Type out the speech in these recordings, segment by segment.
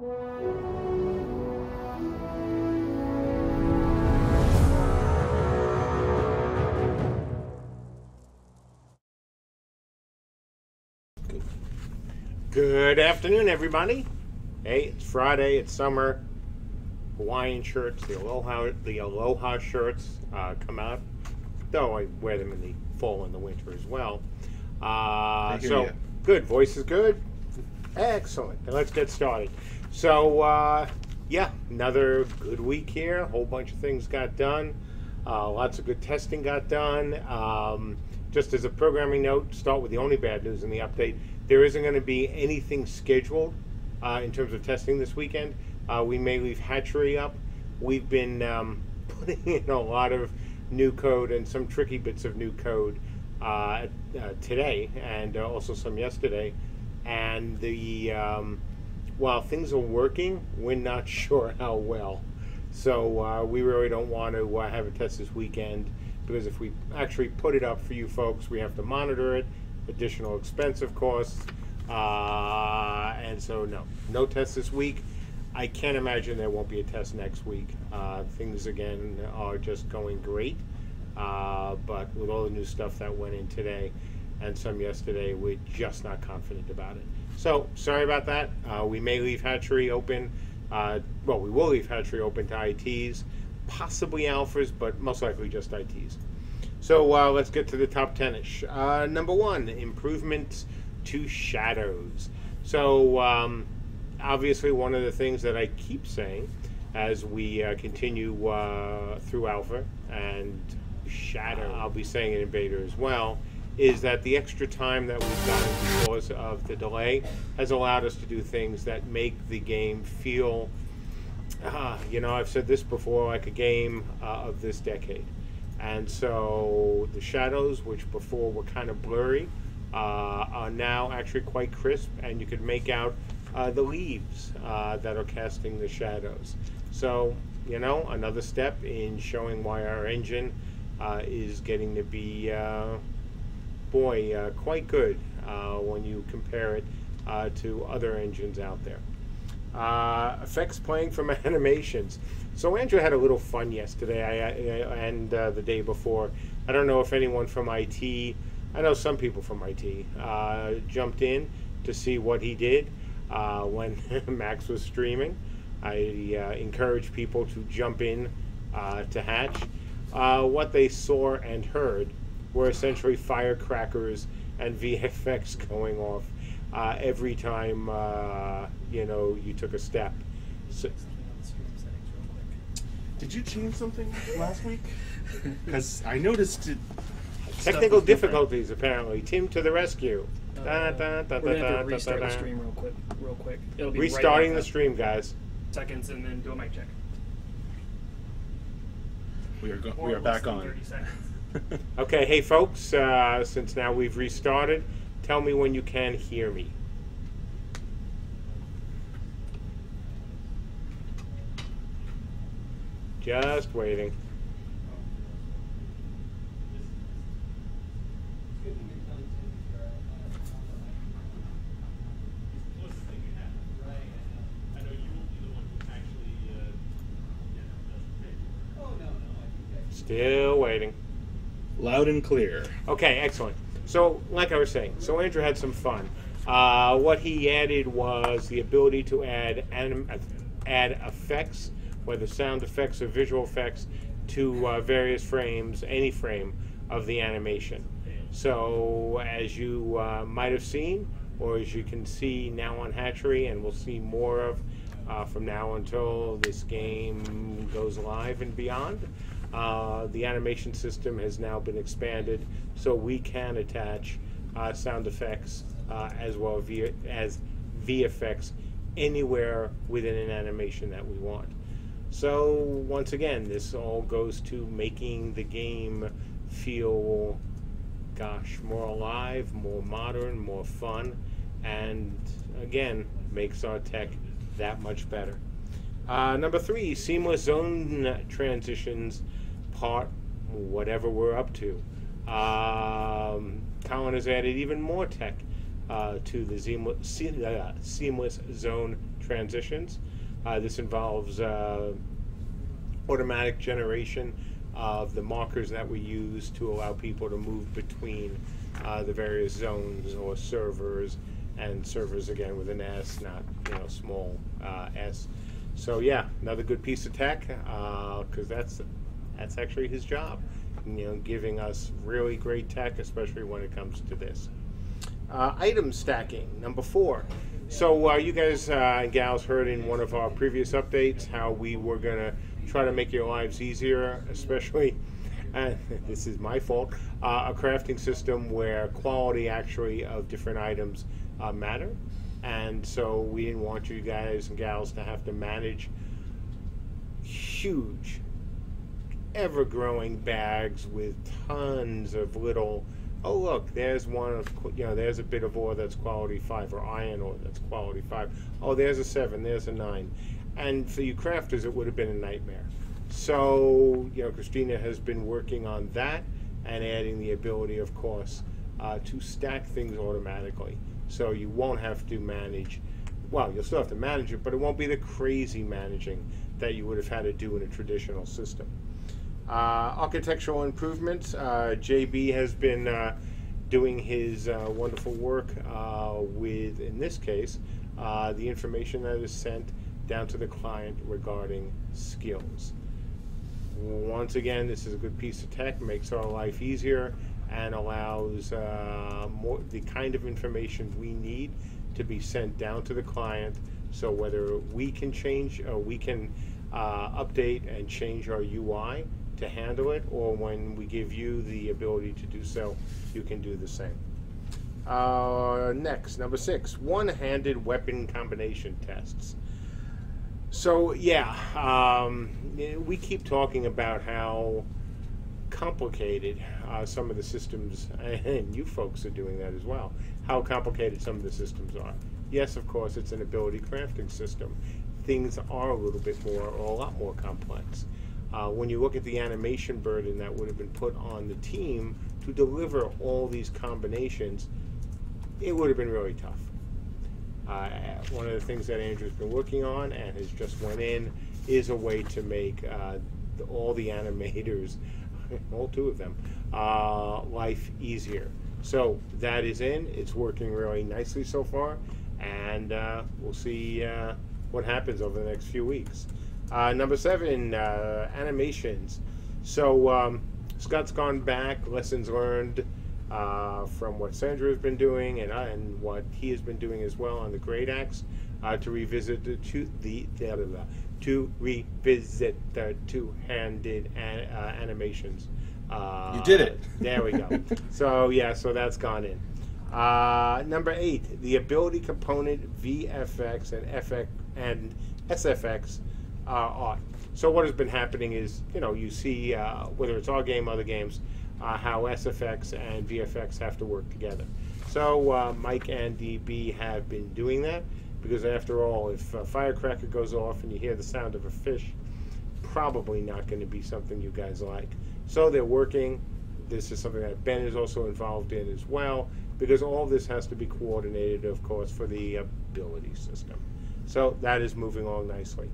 Good afternoon, everybody. Hey, it's Friday. It's summer. Hawaiian shirts, the Aloha shirts come out. Though I wear them in the fall and the winter as well. So good. Voice is good. Excellent. And let's get started. So yeah, another good week here. A whole bunch of things got done. Lots of good testing got done. Just as a programming note, start with the only bad news in the update. There isn't going to be anything scheduled in terms of testing this weekend. We may leave Hatchery up. We've been putting in a lot of new code and some tricky bits of new code today and also some yesterday. And while things are working, we're not sure how well. So we really don't want to have a test this weekend, because if we actually put it up for you folks, we have to monitor it. Additional expense, of course. And so no test this week. I can't imagine there won't be a test next week. Things again are just going great, but with all the new stuff that went in today and some yesterday, we're just not confident about it. So sorry about that. We may leave Hatchery open. Well, we will leave Hatchery open to ITs, possibly alphas, but most likely just ITs. So let's get to the top 10-ish. Number 1, improvements to shadows. So obviously one of the things that I keep saying as we continue through alpha and shadow, I'll be saying it in beta as well, is that the extra time that we've gotten because of the delay has allowed us to do things that make the game feel, I've said this before, like a game of this decade. And so the shadows, which before were kind of blurry, are now actually quite crisp, and you could make out the leaves that are casting the shadows. So, another step in showing why our engine is getting to be, quite good when you compare it to other engines out there. Effects playing from animations. So Andrew had a little fun yesterday and the day before. I don't know if anyone from IT, I know some people from IT, jumped in to see what he did when Max was streaming. I encourage people to jump in to Hatch. What they saw and heard were essentially firecrackers and VFX going off every time you took a step. So, did you change something last week? Because I noticed it. Technical difficulties, apparently. Tim to the rescue. We're gonna have to restart the stream real quick. It'll be restarting right the stream, guys. seconds, and then do a mic check. We are back on. 30 seconds. Okay, hey folks, since now we've restarted, tell me when you can hear me. Just waiting. Still waiting. Loud and clear. Okay, excellent. So, like I was saying, so Andrew had some fun. What he added was the ability to add effects, whether sound effects or visual effects, to various frames, any frame of the animation. So, as you might have seen, or as you can see now on Hatchery, and we'll see more of from now until this game goes live and beyond, the animation system has now been expanded so we can attach sound effects as well as VFX anywhere within an animation that we want. So once again, this all goes to making the game feel, gosh, more alive, more modern, more fun, and again, makes our tech that much better. Number 3, seamless zone transitions, part whatever we're up to. Colin has added even more tech to the seamless zone transitions. This involves automatic generation of the markers that we use to allow people to move between the various zones or servers, and servers again with an S, not small s. So yeah, another good piece of tech, because that's actually his job, giving us really great tech, especially when it comes to this. Item stacking, number 4. So you guys and gals heard in one of our previous updates how we were going to try to make your lives easier, especially, this is my fault, a crafting system where quality actually of different items matter. And so we didn't want you guys and gals to have to manage huge, ever-growing bags with tons of little, oh look, there's one of, there's a bit of ore that's quality 5, or iron ore that's quality 5. Oh, there's a 7, there's a 9. And for you crafters, it would have been a nightmare. So, Christina has been working on that and adding the ability, of course, to stack things automatically. So you won't have to manage, well, you'll still have to manage it, but it won't be the crazy managing that you would have had to do in a traditional system. Architectural improvements. JB has been doing his wonderful work with, in this case, the information that is sent down to the client regarding skills. Once again, this is a good piece of tech, makes our life easier, and allows the kind of information we need to be sent down to the client. So whether we can change, or we can update and change our UI to handle it, or when we give you the ability to do so, you can do the same. Next, number 6, one-handed weapon combination tests. So yeah, we keep talking about how complicated some of the systems, and you folks are doing that as well, how complicated some of the systems are. Yes, of course, it's an ability crafting system. Things are a little bit more, or a lot more complex. When you look at the animation burden that would have been put on the team to deliver all these combinations, it would have been really tough. One of the things that Andrew's been working on and has just went in is a way to make all the animators, all 2 of them, life easier. So that is in. It's working really nicely so far, and we'll see what happens over the next few weeks. Number 7, animations. So Scott's gone back, lessons learned from what Sandra has been doing and what he has been doing as well on the Great Axe, to revisit the two-handed animations. You did it. There we go. So yeah, so that's gone in. Number 8, the ability component VFX and SFX art. So what has been happening is, you see whether it's our game, other games, how SFX and VFX have to work together. So Mike and DB have been doing that, because after all, if a firecracker goes off and you hear the sound of a fish, probably not going to be something you guys like. So they're working. This is something that Ben is also involved in as well, because all this has to be coordinated, of course, for the ability system. So that is moving along nicely.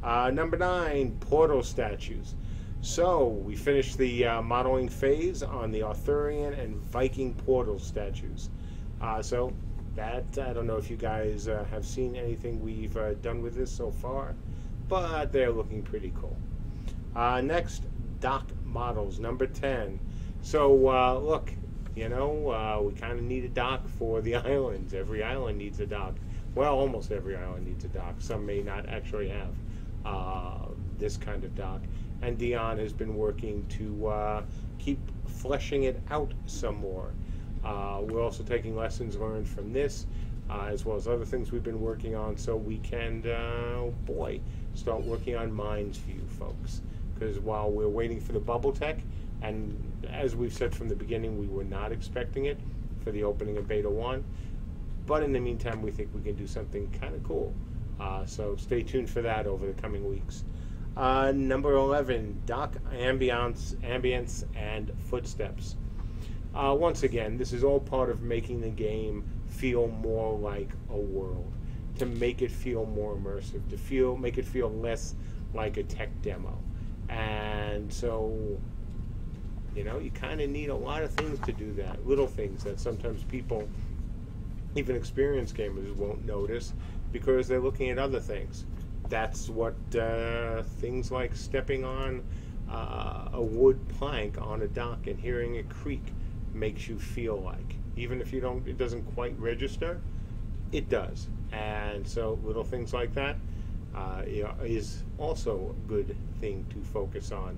Number 9, portal statues. So we finished the modeling phase on the Arthurian and Viking portal statues. So that, I don't know if you guys have seen anything we've done with this so far, but they're looking pretty cool. Next, dock models, number 10. So look, we kind of need a dock for the islands. Every island needs a dock. Well, almost every island needs a dock. Some may not actually have this kind of dock. And Dion has been working to keep fleshing it out some more. We're also taking lessons learned from this, as well as other things we've been working on, so we can, start working on mines for you folks. Because while we're waiting for the bubble tech, and as we've said from the beginning, we were not expecting it for the opening of Beta 1, but in the meantime, we think we can do something kind of cool. So stay tuned for that over the coming weeks. Number 11, dock ambience and footsteps. Once again, this is all part of making the game feel more like a world. to make it feel more immersive, to make it feel less like a tech demo. And so, you know, you kind of need a lot of things to do that, little things that sometimes people, even experienced gamers, won't notice because they're looking at other things. That's what things like stepping on a wood plank on a dock and hearing it creak makes you feel like. Even if it doesn't quite register, it does. And so little things like that is also a good thing to focus on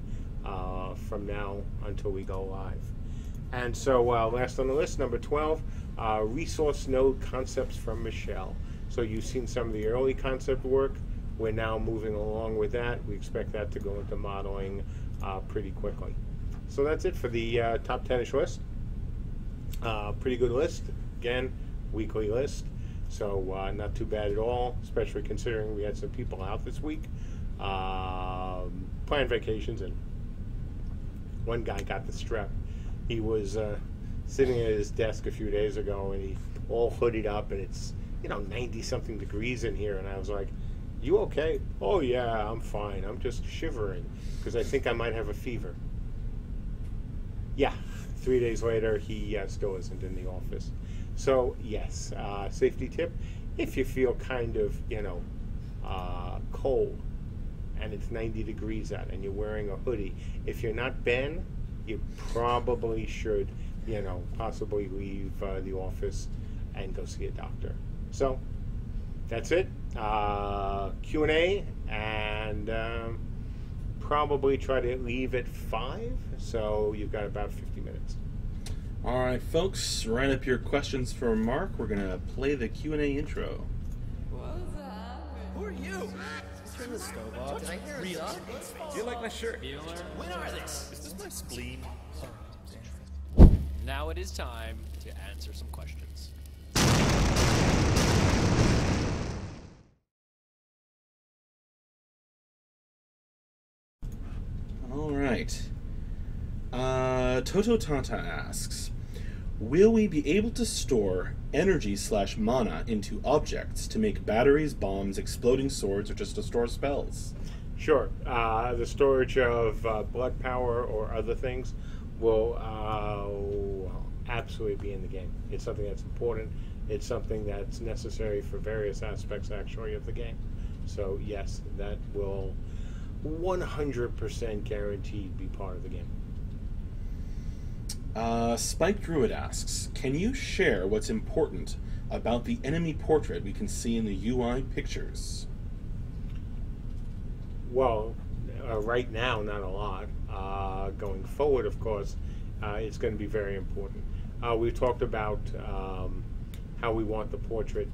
from now until we go live. And so last on the list, number 12, resource node concepts from Michelle. So you've seen some of the early concept work. We're now moving along with that. We expect that to go into modeling pretty quickly. So that's it for the top 10-ish list. Pretty good list. Again, weekly list. So not too bad at all, especially considering we had some people out this week, planned vacations, and one guy got the strep. He was sitting at his desk a few days ago, and he all hooded up, and it's 90-something degrees in here, and I was like, "You okay?" "Oh yeah, I'm fine. I'm just shivering because I think I might have a fever." Yeah, 3 days later, he still isn't in the office. So yes, safety tip: if you feel kind of cold and it's 90 degrees out and you're wearing a hoodie, if you're not Ben, you probably should possibly leave the office and go see a doctor. So that's it. Q&A, and probably try to leave at 5, so you've got about 50 minutes. All right, folks, write up your questions for Mark. We're going to play the Q&A intro. Who are you? Turn the stove off. Did I hear it up? Do you like my shirt? When are this? Is this my spleen? Now it is time to answer some questions. All right. Toto Tata asks, will we be able to store energy/mana into objects to make batteries, bombs, exploding swords, or just to store spells? Sure. The storage of blood power or other things will absolutely be in the game. It's something that's important. It's something that's necessary for various aspects, actually, of the game. So, yes, that will 100% guaranteed be part of the game. Spike Druid asks, can you share what's important about the enemy portrait we can see in the UI pictures? Well, right now, not a lot. Going forward, of course, it's going to be very important. We've talked about how we want the portrait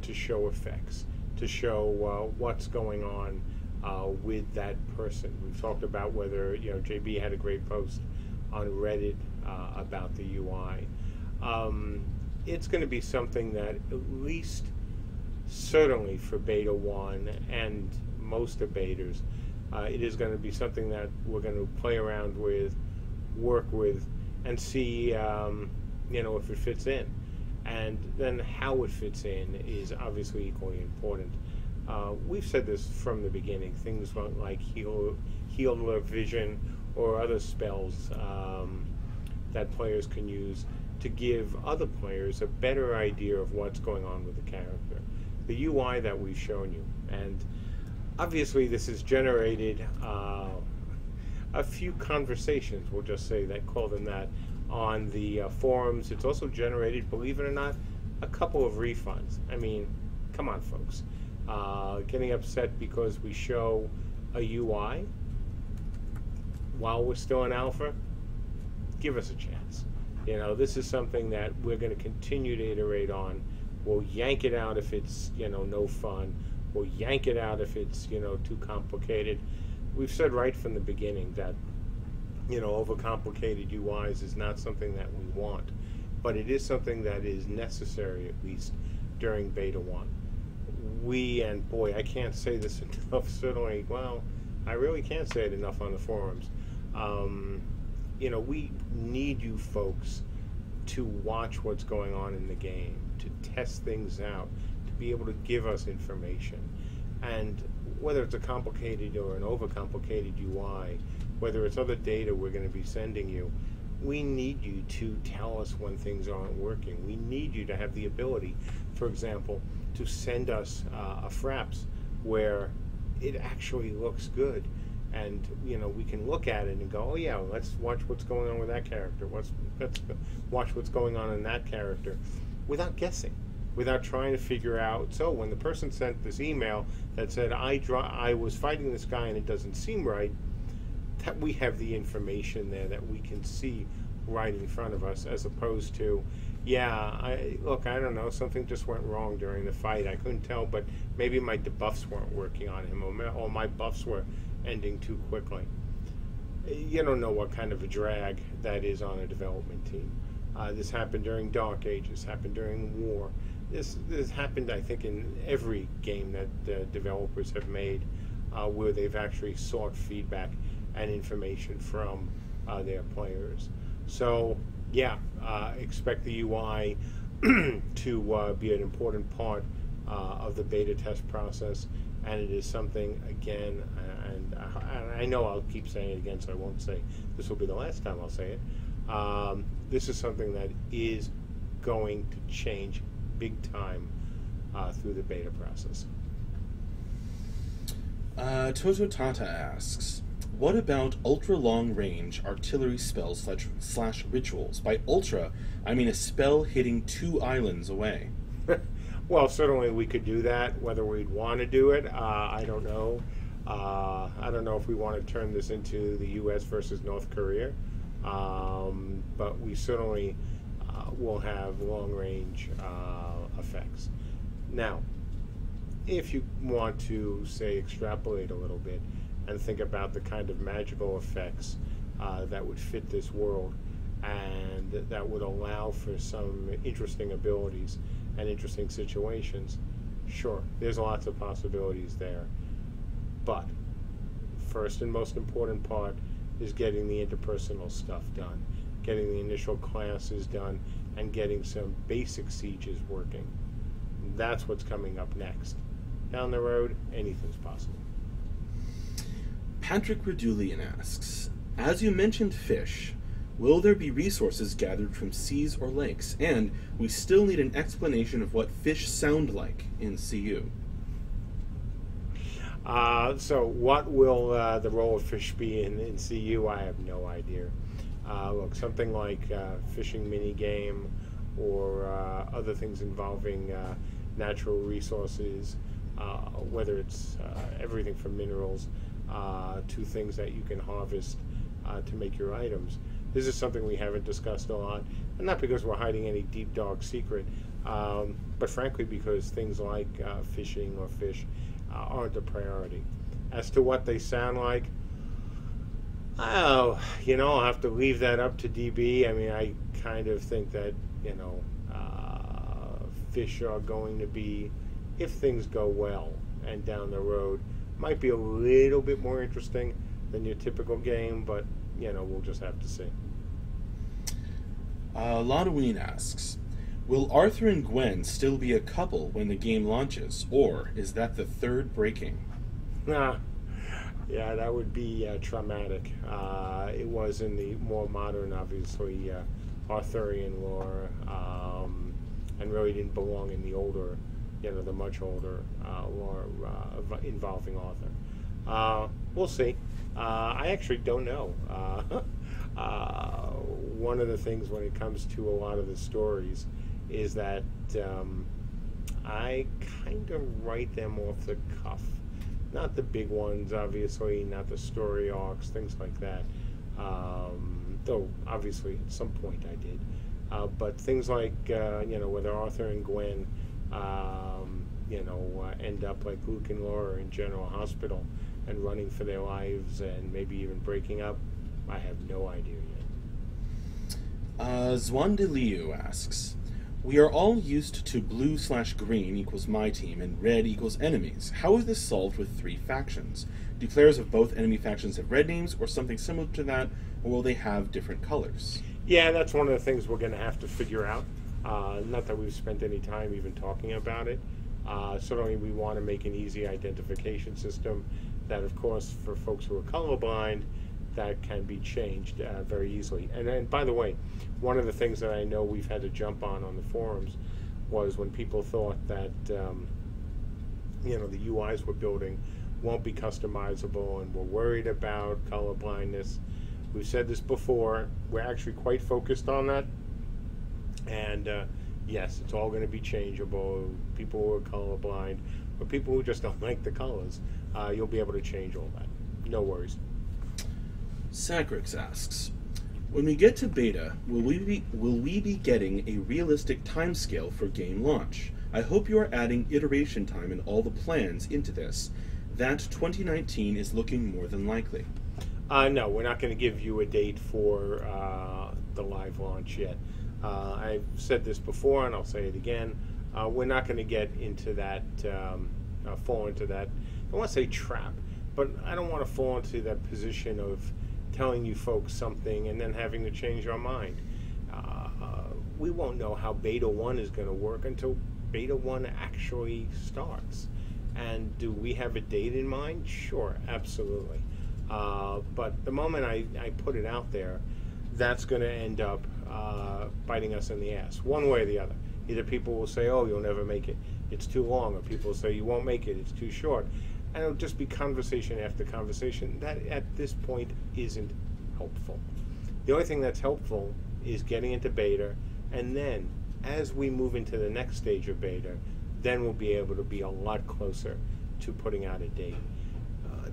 to show effects, to show what's going on with that person. We've talked about whether, JB had a great post on Reddit about the UI. It's going to be something that at least, certainly for Beta 1 and most of betas, it is going to be something that we're going to play around with, work with, and see if it fits in. And then how it fits in is obviously equally important. We've said this from the beginning, things like healer vision or other spells that players can use to give other players a better idea of what's going on with the character. The UI that we've shown you. And obviously this has generated a few conversations, we'll just say that, call them that, on the forums. It's also generated, believe it or not, a couple of refunds. I mean, come on, folks. Getting upset because we show a UI while we're still in alpha? Give us a chance. This is something that we're going to continue to iterate on. We'll yank it out if it's, no fun. We'll yank it out if it's, too complicated. We've said right from the beginning that, overcomplicated UIs is not something that we want, but it is something that is necessary, at least during Beta 1. And boy, I can't say this enough, certainly, well, I really can't say it enough on the forums. We need you folks to watch what's going on in the game, to test things out, to be able to give us information. And whether it's a complicated or an overcomplicated UI, whether it's other data we're going to be sending you, we need you to tell us when things aren't working. We need you to have the ability, for example, to send us a Fraps where it actually looks good. And, you know, we can look at it and go, oh yeah, let's watch what's going on with that character. Let's watch what's going on in that character without guessing, without trying to figure out. So when the person sent this email that said, I was fighting this guy and it doesn't seem right, that we have the information there that we can see right in front of us, as opposed to, I don't know, something just went wrong during the fight. I couldn't tell, but maybe my debuffs weren't working on him, or my buffs were ending too quickly. You don't know what kind of a drag that is on a development team. This happened during Dark Ages, happened during War. This happened, I think, in every game that developers have made, where they've actually sought feedback and information from their players. So, expect the UI to be an important part of the beta test process, and it is something, again, and I know I'll keep saying it again, so I won't say this will be the last time I'll say it. This is something that is going to change big time through the beta process. Toto Tata asks, what about ultra-long-range artillery spells slash rituals? By ultra, I mean a spell hitting 2 islands away. Well, certainly we could do that. Whether we'd want to do it, I don't know. I don't know if we want to turn this into the U.S. versus North Korea, but we certainly will have long-range effects. Now, if you want to, say, extrapolate a little bit and think about the kind of magical effects that would fit this world and that would allow for some interesting abilities and interesting situations, sure, there's lots of possibilities there. But first and most important part is getting the interpersonal stuff done, getting the initial classes done, and getting some basic sieges working. That's what's coming up next. Down the road, anything's possible. Patrick Redulian asks, as you mentioned fish, will there be resources gathered from seas or lakes? And we still need an explanation of what fish sound like in CU. So what will the role of fish be in CU? I have no idea. Look, something like fishing minigame or other things involving natural resources, whether it's everything from minerals to things that you can harvest to make your items. This is something we haven't discussed a lot, and not because we're hiding any deep, dark secret, but frankly because things like fishing or fish aren't a priority. As to what they sound like, I'll have to leave that up to DB. I mean, I kind of think that, fish are going to be, if things go well and down the road, might be a little bit more interesting than your typical game, but, we'll just have to see. Lanoween asks, will Arthur and Gwen still be a couple when the game launches, or is that the third breaking? Yeah, that would be traumatic. It was in the more modern, obviously, Arthurian lore, and really didn't belong in the older, the much older lore involving Arthur. We'll see. I actually don't know. One of the things when it comes to a lot of the stories is that I kind of write them off the cuff. Not the big ones, obviously, not the story arcs, things like that. Though, obviously, at some point I did. But things like, whether Arthur and Gwen, end up like Luke and Laura in General Hospital and running for their lives and maybe even breaking up, I have no idea yet. Zwandeliu asks, we are all used to blue/green equals my team and red equals enemies. How is this solved with 3 factions? Do players of both enemy factions have red names or something similar to that, or will they have different colors? Yeah, that's one of the things we're going to have to figure out. Not that we've spent any time even talking about it. Certainly we want to make an easy identification system that, of course, for folks who are colorblind, that can be changed very easily. And then, by the way, one of the things that I know we've had to jump on the forums was when people thought that you know, the UIs we're building won't be customizable and we're worried about color blindness. We've said this before, we're actually quite focused on that, and yes, it's all going to be changeable. People who are colorblind or people who just don't like the colors, you'll be able to change all that. No worries. Sagrix asks, when we get to beta, will we be getting a realistic timescale for game launch? I hope you are adding iteration time and all the plans into this. That 2019 is looking more than likely. No, we're not going to give you a date for the live launch yet. I've said this before and I'll say it again. We're not going to get into that, fall into that, I don't want to say trap, but I don't want to fall into that position of telling you folks something and then having to change our mind. We won't know how Beta 1 is going to work until Beta 1 actually starts. And do we have a date in mind? Sure, absolutely. But the moment I put it out there, that's going to end up biting us in the ass, one way or the other. Either people will say, oh, you'll never make it, it's too long, or people will say, you won't make it, it's too short. And it'll just be conversation after conversation. That, at this point, isn't helpful. The only thing that's helpful is getting into beta, and then, as we move into the next stage of beta, then we'll be able to be a lot closer to putting out a date.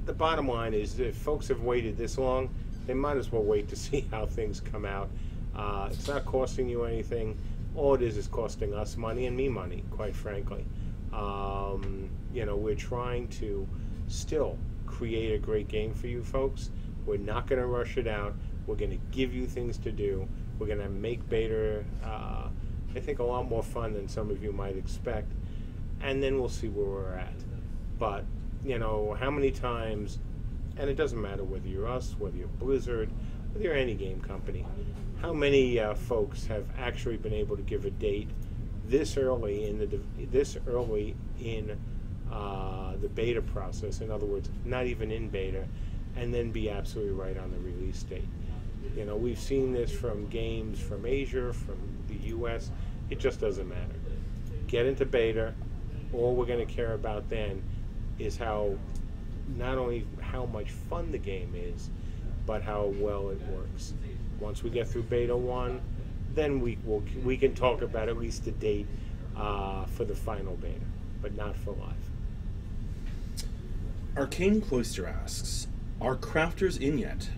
The bottom line is, if folks have waited this long, they might as well wait to see how things come out. It's not costing you anything. All it is costing us money and me money, quite frankly. You know, we're trying to still create a great game for you folks. We're not going to rush it out. We're going to give you things to do. We're going to make beta, I think, a lot more fun than some of you might expect. And then we'll see where we're at. But, you know, how many times, and it doesn't matter whether you're us, whether you're Blizzard, whether you're any game company, how many folks have actually been able to give a date this early in the beta process, in other words, not even in beta, and then be absolutely right on the release date. You know, we've seen this from games from Asia, from the US. It just doesn't matter. Get into beta. All we're going to care about then is how, not only how much fun the game is, but how well it works. Once we get through beta 1, then we can talk about at least a date for the final beta, but not for live. Arcane Cloister asks, are crafters in yet?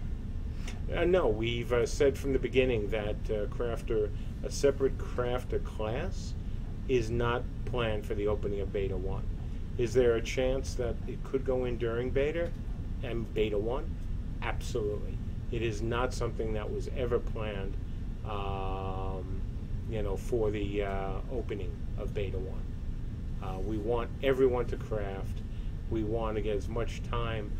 No, we've said from the beginning that a separate crafter class is not planned for the opening of beta 1. Is there a chance that it could go in during beta and beta 1? Absolutely. It is not something that was ever planned, you know, for the opening of beta 1. We want everyone to craft. We want to get as much time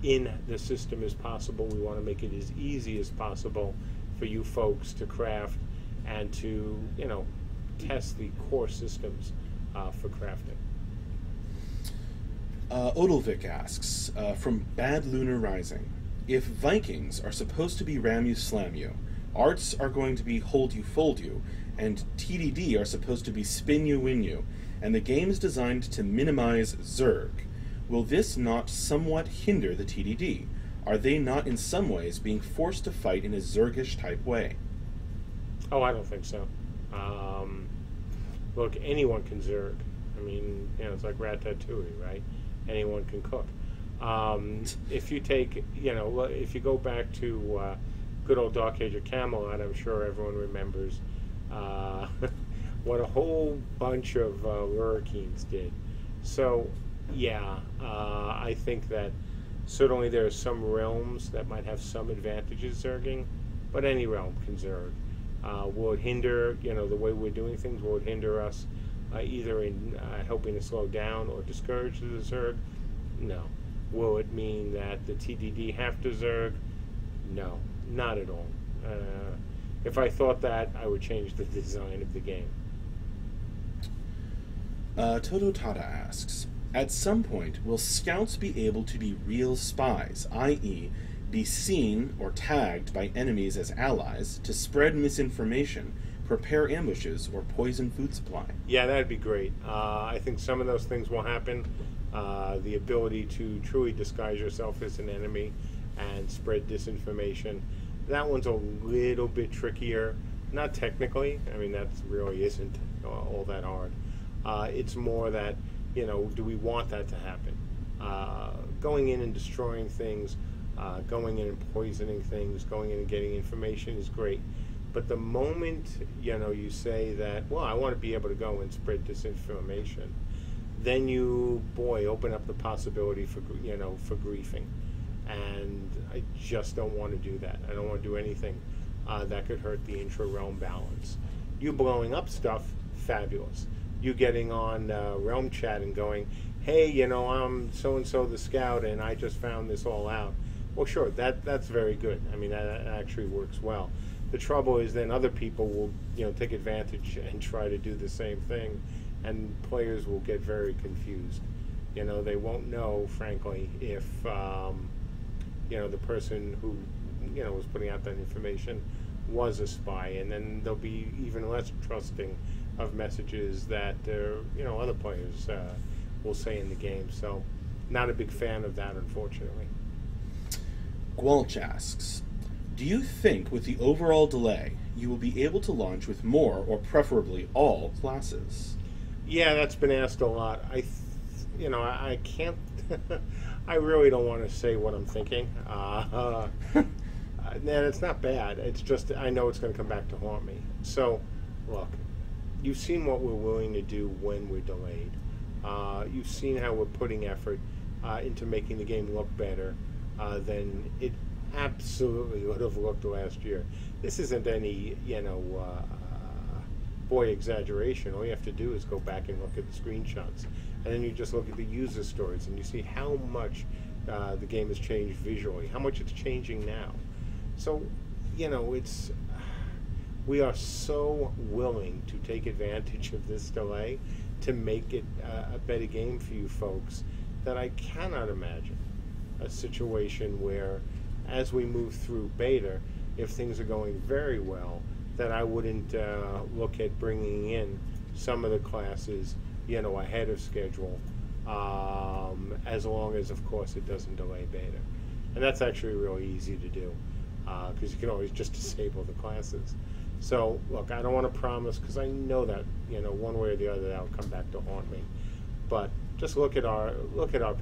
in the system as possible. We want to make it as easy as possible for you folks to craft and to, you know, test the core systems for crafting. Odilvik asks, from Bad Lunar Rising, if Vikings are supposed to be ram you, slam you, arts are going to be hold you, fold you, and TDD are supposed to be spin you, win you, and the game is designed to minimize Zerg, will this not somewhat hinder the TDD? Are they not in some ways being forced to fight in a Zergish type way? Oh, I don't think so. Look, anyone can Zerg. I mean, you know, it's like Ratatouille, right? Anyone can cook. If you take, you know, if you go back to good old Dark Age of Camelot, I'm sure everyone remembers what a whole bunch of Lurkeens did. So, yeah, I think that certainly there are some realms that might have some advantages Zerging, but any realm can Zerg. Will it hinder, you know, the way we're doing things? Will it hinder us either in helping to slow down or discourage the Zerg? No. Will it mean that the TDD have to Zerg? No, not at all. If I thought that, I would change the design of the game. Toto Tata asks, at some point, will scouts be able to be real spies, i.e., be seen or tagged by enemies as allies to spread misinformation, prepare ambushes, or poison food supply? Yeah, that'd be great. I think some of those things will happen. The ability to truly disguise yourself as an enemy and spread disinformation. That one's a little bit trickier. Not technically. I mean, that really isn't all that hard. It's more that, do we want that to happen? Going in and destroying things, going in and poisoning things, going in and getting information is great. But the moment, you say that, well, I want to be able to go and spread disinformation, then you, open up the possibility for, for griefing. And I just don't want to do that. I don't want to do anything that could hurt the intra-realm balance. You blowing up stuff, fabulous. You getting on Realm Chat and going, hey, I'm so-and-so the scout and I just found this all out. Well, sure, that's very good. I mean, that actually works well. The trouble is then other people will, take advantage and try to do the same thing, and players will get very confused. They won't know, frankly, if, the person who, was putting out that information was a spy, and then they'll be even less trusting of messages that, other players will say in the game. So, not a big fan of that, unfortunately. Gwalch asks, do you think with the overall delay, you will be able to launch with more, or preferably all, classes? Yeah, that's been asked a lot. I can't, I really don't want to say what I'm thinking. And it's not bad. It's just, I know it's going to come back to haunt me. So, look, you've seen what we're willing to do when we're delayed. You've seen how we're putting effort into making the game look better than it absolutely would have looked last year. This isn't any, exaggeration. All you have to do is go back and look at the screenshots. And then you just look at the user stories and you see how much the game has changed visually, how much it's changing now. So, we are so willing to take advantage of this delay to make it a better game for you folks that I cannot imagine a situation where, as we move through beta, if things are going very well, that I wouldn't look at bringing in some of the classes, ahead of schedule, as long as, of course, it doesn't delay beta. And that's actually really easy to do, because you can always just disable the classes. So, look, I don't want to promise, because I know that, one way or the other, that'll come back to haunt me. But just look at our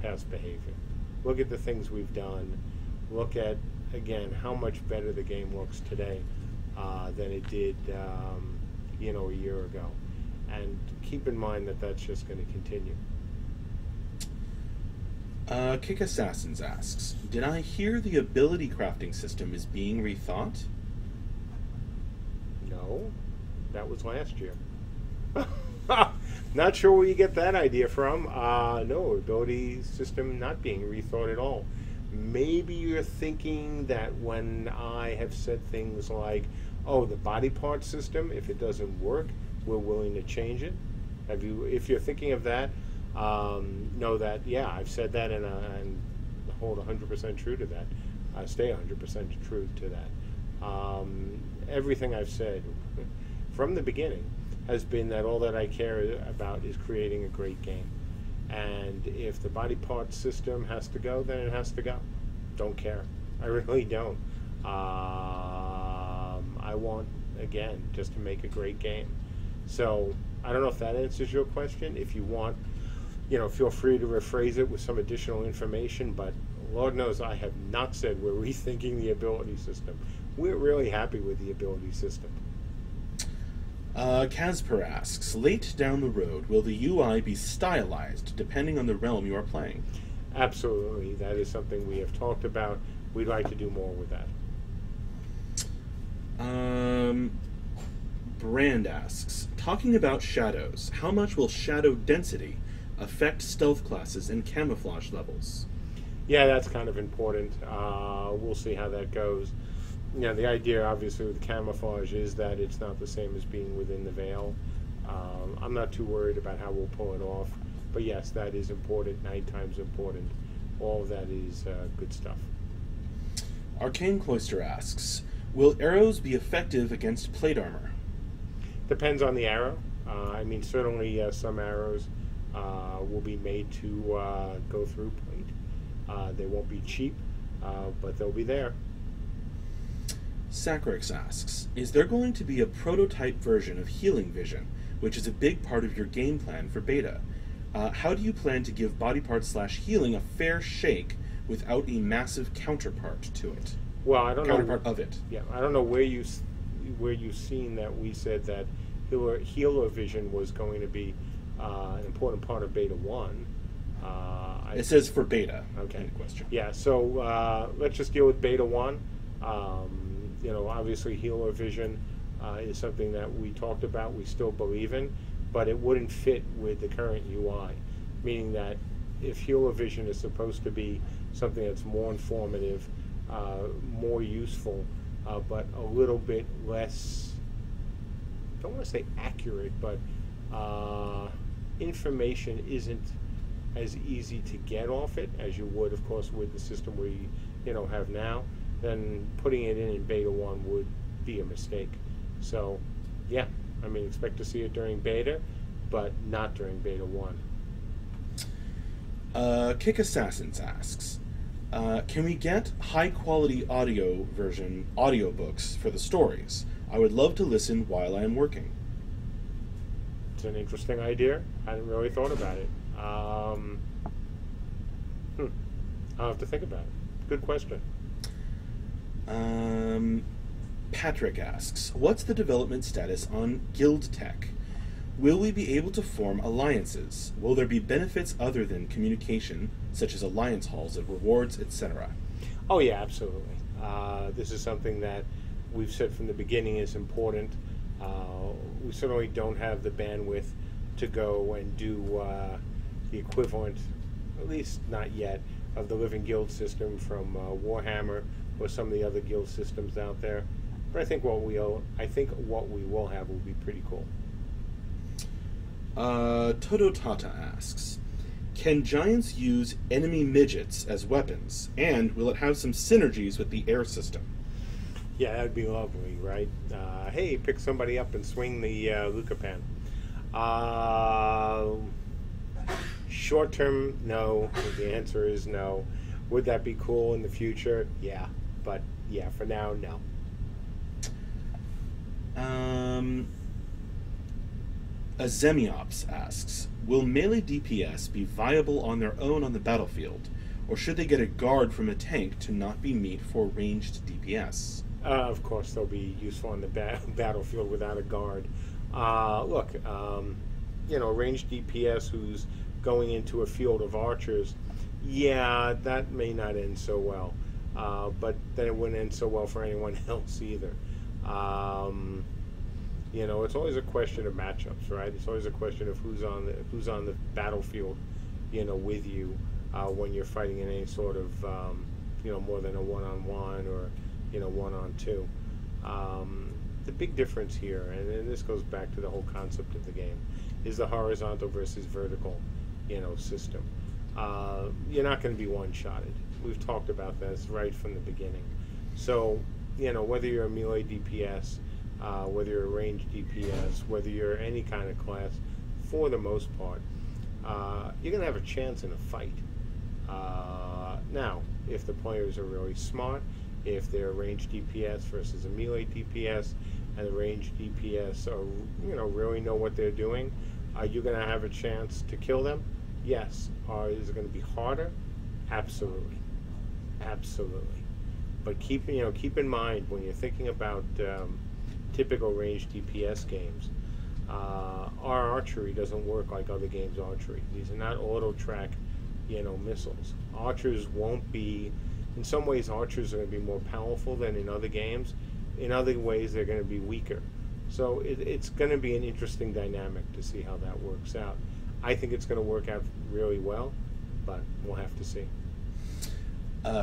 past behavior. Look at the things we've done. Look at, again, how much better the game looks today than it did, a year ago. And keep in mind that that's just going to continue. Kick Assassins asks, did I hear the ability crafting system is being rethought? No, that was last year. Not sure where you get that idea from. No, ability system not being rethought at all. Maybe you're thinking that when I have said things like, oh, the body part system, if it doesn't work, we're willing to change it. If you're thinking of that, know that, yeah, I've said that and hold 100% true to that. I stay 100% true to that. Everything I've said from the beginning has been that all that I care about is creating a great game. And if the body part system has to go, then it has to go. Don't care. I really don't. I want, again, just to make a great game. So I don't know if that answers your question. If you want, feel free to rephrase it with some additional information, but Lord knows I have not said we're rethinking the ability system. We're really happy with the ability system. Casper asks, late down the road, will the UI be stylized depending on the realm you are playing? Absolutely. That is something we have talked about. We'd like to do more with that. Brand asks, talking about shadows, how much will shadow density affect stealth classes and camouflage levels? Yeah, that's kind of important. We'll see how that goes. The idea, obviously, with camouflage is that it's not the same as being within the veil. I'm not too worried about how we'll pull it off. But yes, that is important, 9 times important. All of that is good stuff. Arcane Cloister asks, will arrows be effective against plate armor? Depends on the arrow. I mean, certainly some arrows will be made to go through plate. They won't be cheap, but they'll be there. Sacrix asks, is there going to be a prototype version of Healing Vision, which is a big part of your game plan for beta? How do you plan to give body parts / healing a fair shake without a massive counterpart to it? Well, I don't Counterpart know. of it. Yeah, I don't know where you've seen that we said that Healer Vision was going to be an important part of Beta 1. It says for beta. Okay. In the question. Yeah, so let's just deal with Beta 1. You know, obviously Healer Vision is something that we talked about, we still believe in, but it wouldn't fit with the current UI, meaning that if Healer Vision is supposed to be something that's more informative, more useful, but a little bit less, I don't want to say accurate, but information isn't as easy to get off it as you would, of course, with the system we have now, then putting it in Beta 1 would be a mistake. So, yeah, I mean, expect to see it during Beta, but not during Beta 1. Kick Assassins asks, can we get high-quality audiobooks for the stories? I would love to listen while I am working. It's an interesting idea. I hadn't really thought about it. I'll have to think about it. Good question. Patrick asks, what's the development status on Guild Tech? Will we be able to form alliances? Will there be benefits other than communication, such as alliance halls and rewards, etc.? Oh yeah, absolutely. This is something that we've said from the beginning is important. We certainly don't have the bandwidth to go and do the equivalent, at least not yet, of the Living Guild system from Warhammer or some of the other guild systems out there. But I think what we will have will be pretty cool. Toto Tata asks, can giants use enemy midgets as weapons, and will it have some synergies with the air system? Yeah, that'd be lovely, right? Hey, pick somebody up and swing the Lucapan. Short term, no. The answer is no. Would that be cool in the future? Yeah, but yeah, for now, no. Azemiops asks, will melee DPS be viable on their own on the battlefield, or should they get a guard from a tank to not be meat for ranged DPS? Of course, they'll be useful on the battlefield without a guard. Look, ranged DPS who's going into a field of archers, yeah, that may not end so well. But then it wouldn't end so well for anyone else either. It's always a question of matchups, right? It's always a question of who's on the battlefield, with you when you're fighting in any sort of, more than a one-on-one or, one-on-two. The big difference here, and this goes back to the whole concept of the game, is the horizontal versus vertical, system. You're not going to be one-shotted. We've talked about this right from the beginning. So, whether you're a melee DPS, whether you're a ranged DPS, whether you're any kind of class, for the most part, you're going to have a chance in a fight. Now, if the players are really smart, if they're a ranged DPS versus a melee DPS, and the ranged DPS are, really know what they're doing, are you going to have a chance to kill them? Yes. Is it going to be harder? Absolutely. Absolutely. But keep in mind when you're thinking about typical ranged DPS games, our archery doesn't work like other games' archery. These are not auto-track, missiles. Archers won't be. In some ways, archers are going to be more powerful than in other games. In other ways, they're going to be weaker. So it's going to be an interesting dynamic to see how that works out. I think it's going to work out really well, but we'll have to see.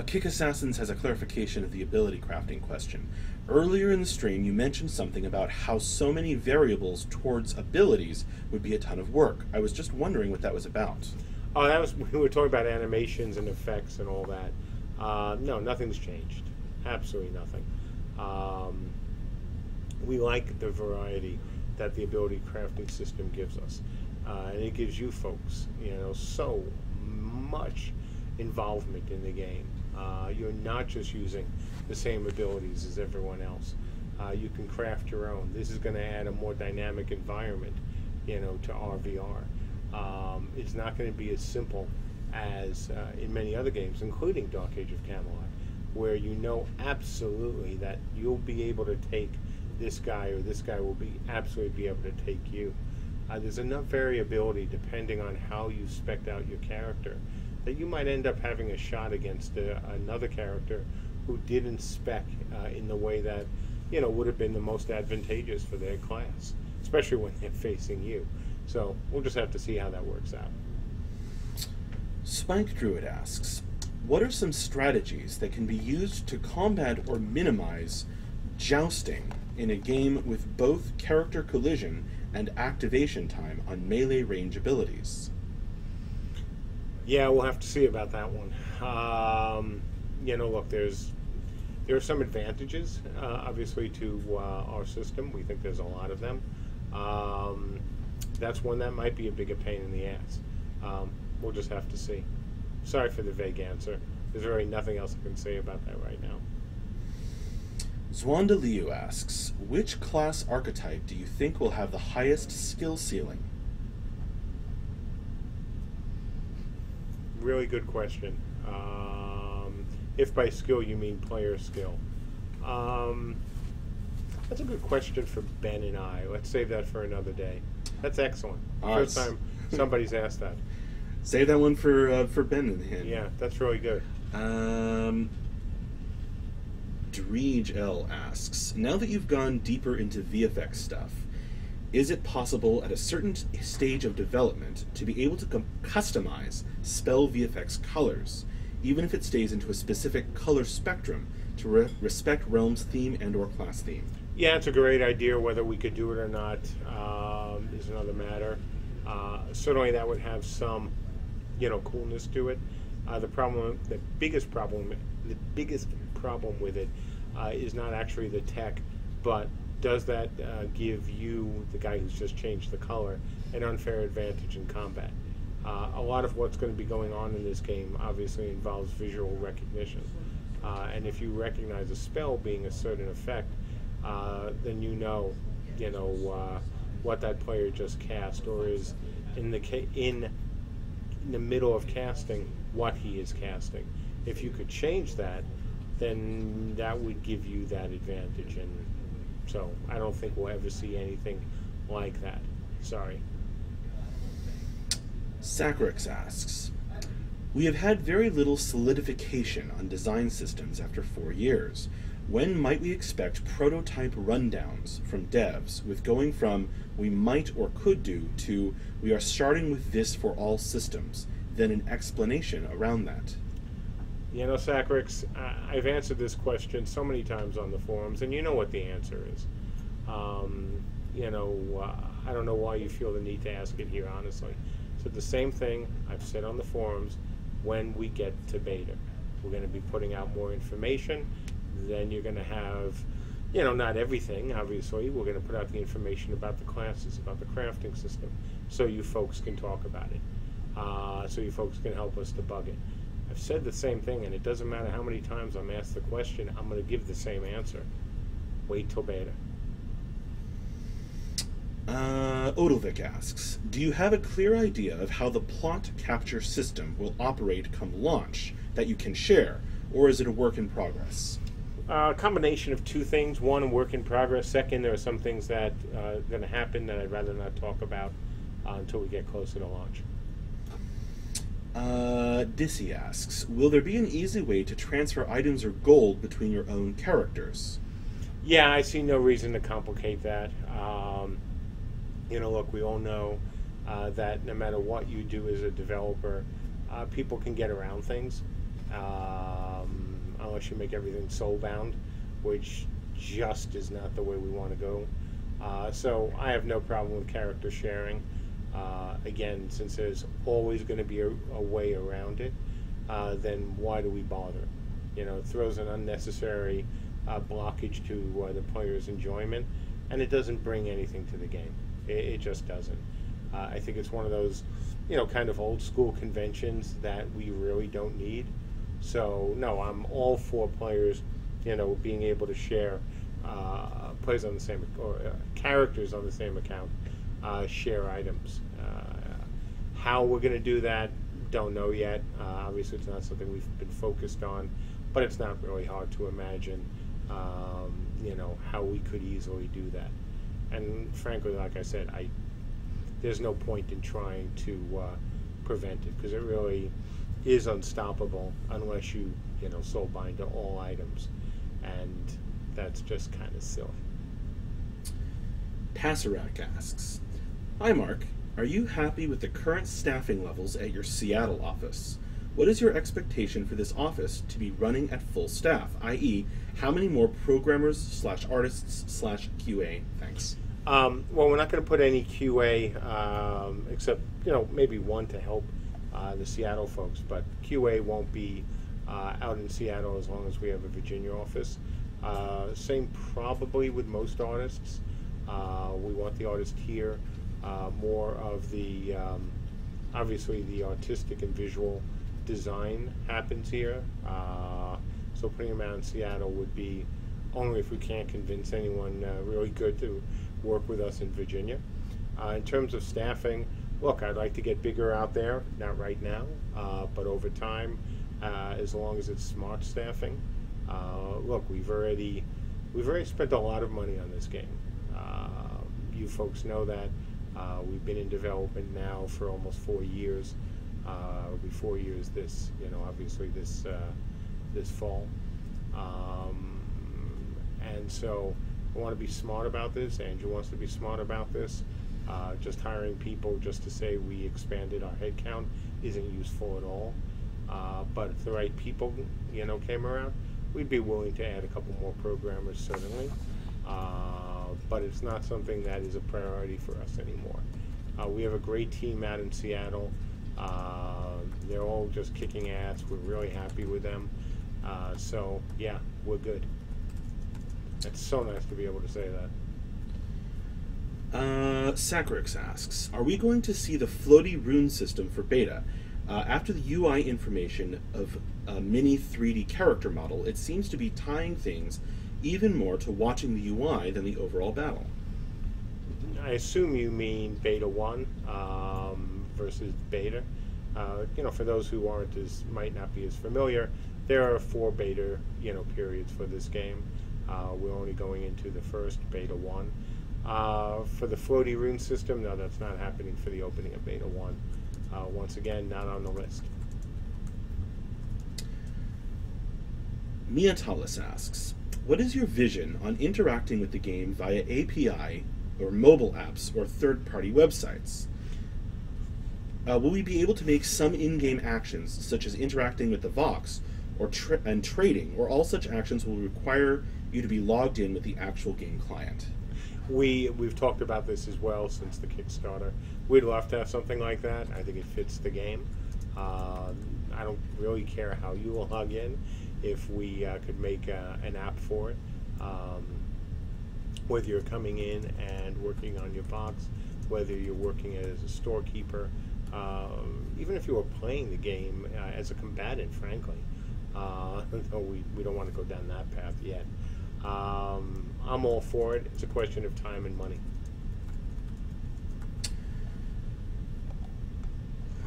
Kick Assassins has a clarification of the ability crafting question. Earlier in the stream, you mentioned something about how so many variables towards abilities would be a ton of work. I was just wondering what that was about. Oh, that was, we were talking about animations and effects and all that. No, nothing's changed. Absolutely nothing. We like the variety that the ability crafting system gives us. And it gives you folks, so much involvement in the game. You're not just using the same abilities as everyone else. You can craft your own. This is going to add a more dynamic environment, to RVR. It's not going to be as simple as in many other games, including Dark Age of Camelot, where you know absolutely that you'll be able to take this guy, or this guy will absolutely be able to take you. There's enough variability depending on how you spec'd out your character that you might end up having a shot against another character who didn't spec in the way that would have been the most advantageous for their class, especially when they're facing you. So we'll just have to see how that works out. Spike Druid asks, what are some strategies that can be used to combat or minimize jousting in a game with both character collision and activation time on melee range abilities? Yeah, we'll have to see about that one. Look, there are some advantages, obviously, to our system. We think there's a lot of them. That's one that might be a bigger pain in the ass. We'll just have to see. Sorry for the vague answer. There's really nothing else I can say about that right now. Zwanda Liu asks, which class archetype do you think will have the highest skill ceiling? Really good question. If by skill you mean player skill. That's a good question for Ben and I. Let's save that for another day. That's excellent. First time somebody's asked that. Save that one for Ben in the hand. Yeah, that's really good. Dreege L asks, now that you've gone deeper into VFX stuff, is it possible at a certain stage of development to be able to customize spell VFX colors, even if it stays into a specific color spectrum to respect Realm's theme and or class theme? Yeah, it's a great idea. Whether we could do it or not is another matter. Certainly that would have some, coolness to it. The biggest problem with it is not actually the tech, but does that give you, the guy who's just changed the color, an unfair advantage in combat? A lot of what's going to be going on in this game obviously involves visual recognition. And if you recognize a spell being a certain effect, then you know what that player just cast, or is in the middle of casting what he is casting. If you could change that, then that would give you that advantage, and so I don't think we'll ever see anything like that. Sorry. Sacrix asks, we have had very little solidification on design systems after 4 years. When might we expect prototype rundowns from devs, with going from we might or could do to we are starting with this for all systems, then an explanation around that? Sacrix, I've answered this question so many times on the forums, and you know what the answer is. I don't know why you feel the need to ask it here, honestly. So the same thing I've said on the forums when we get to beta. We're going to be putting out more information. Then you're going to have, not everything, obviously. We're going to put out the information about the classes, about the crafting system, so you folks can talk about it. So you folks can help us debug it. I've said the same thing, and it doesn't matter how many times I'm asked the question, I'm going to give the same answer. Wait till beta. Odovic asks, do you have a clear idea of how the plot capture system will operate come launch that you can share, or is it a work in progress? A combination of two things. One, a work in progress. Second, there are some things that are going to happen that I'd rather not talk about until we get closer to launch. Dissy asks, will there be an easy way to transfer items or gold between your own characters? Yeah, I see no reason to complicate that. Look, we all know that no matter what you do as a developer, people can get around things. unless you make everything soulbound, which just is not the way we want to go. So I have no problem with character sharing. Again, since there's always going to be a way around it, then why do we bother? You know, it throws an unnecessary blockage to the player's enjoyment, and it doesn't bring anything to the game. It just doesn't. I think it's one of those, you know, kind of old school conventions that we really don't need. So no, I'm all for players, you know, being able to share players on the same or characters on the same account, share items. How we're going to do that, don't know yet. Obviously, it's not something we've been focused on, but it's not really hard to imagine, you know, how we could easily do that. And frankly, like I said, there's no point in trying to prevent it, because it really is unstoppable unless you know, soulbind to all items, and that's just kind of silly. Tassarak asks, "Hi Mark, are you happy with the current staffing levels at your Seattle office? What is your expectation for this office to be running at full staff, i.e., how many more programmers / artists / QA? Thanks." Well, we're not going to put any QA, except, you know, maybe one to help the Seattle folks, but QA won't be out in Seattle as long as we have a Virginia office. Same probably with most artists. We want the artist here. More of the, obviously the artistic and visual design happens here. So putting them out in Seattle would be only if we can't convince anyone really good to work with us in Virginia. In terms of staffing, look, I'd like to get bigger out there, not right now, but over time, as long as it's smart staffing. Look, we've already spent a lot of money on this game. You folks know that. We've been in development now for almost 4 years. It'll be 4 years this, you know, obviously this fall. And so I want to be smart about this. Andrew wants to be smart about this. Just hiring people just to say we expanded our headcount isn't useful at all. But if the right people, you know, came around, we'd be willing to add a couple more programmers, certainly. But it's not something that is a priority for us anymore. We have a great team out in Seattle. They're all just kicking ass. We're really happy with them. So yeah, we're good. It's so nice to be able to say that. Sacrix asks, "Are we going to see the floaty rune system for beta? After the UI information of a mini 3D character model, it seems to be tying things even more to watching the UI than the overall battle." I assume you mean beta 1 versus beta. You know, for those who might not be as familiar, there are 4 beta, you know, periods for this game. We're only going into the first beta 1. For the floaty rune system, no, that's not happening for the opening of beta 1. Once again, not on the list. Miatalis asks, "What is your vision on interacting with the game via API or mobile apps or third-party websites? Will we be able to make some in-game actions, such as interacting with the Vox or and trading, or all such actions will require you to be logged in with the actual game client?" We've talked about this as well since the Kickstarter. We'd love to have something like that. I think it fits the game. I don't really care how you log in. If we could make an app for it, whether you're coming in and working on your box, whether you're working as a storekeeper, even if you were playing the game as a combatant, frankly. No, we don't want to go down that path yet. I'm all for it. It's a question of time and money.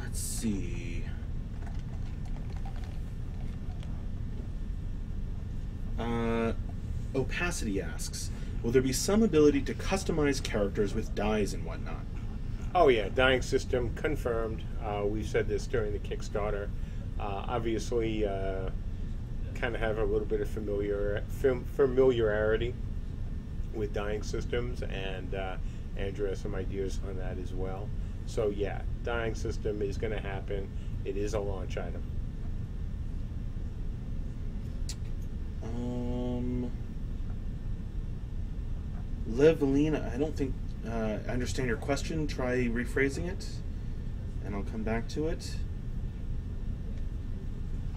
Let's see. Opacity asks, "Will there be some ability to customize characters with dyes and whatnot?" Oh yeah, dyeing system confirmed. We said this during the Kickstarter. Obviously, kind of have a little bit of familiarity with dyeing systems, and Andrew has some ideas on that as well. So yeah, dyeing system is going to happen. It is a launch item. Leveline, I don't think I understand your question. Try rephrasing it, and I'll come back to it.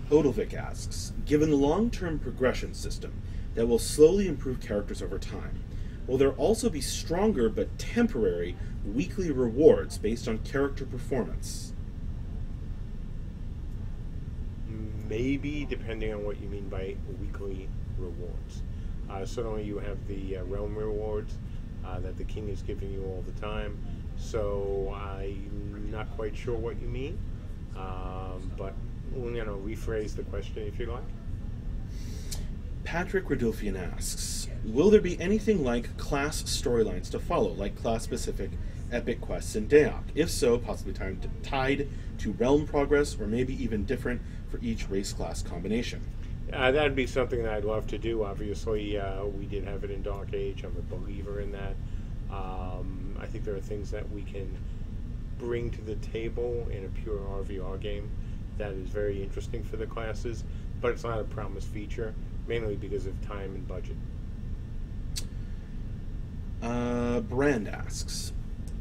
Odilvik asks, given the long-term progression system that will slowly improve characters over time, will there also be stronger but temporary weekly rewards based on character performance? Maybe, depending on what you mean by weekly rewards. Certainly you have the realm rewards that the king is giving you all the time, so I'm not quite sure what you mean, but rephrase the question if you like. Patrick Rodolfian asks, will there be anything like class storylines to follow, like class-specific epic quests in Daeok? If so, possibly tied to realm progress, or maybe even different for each race class combination. That'd be something that I'd love to do. Obviously, we did have it in Dark Age. I'm a believer in that. I think there are things that we can bring to the table in a pure RVR game that is very interesting for the classes, but it's not a promised feature, mainly because of time and budget. Brand asks,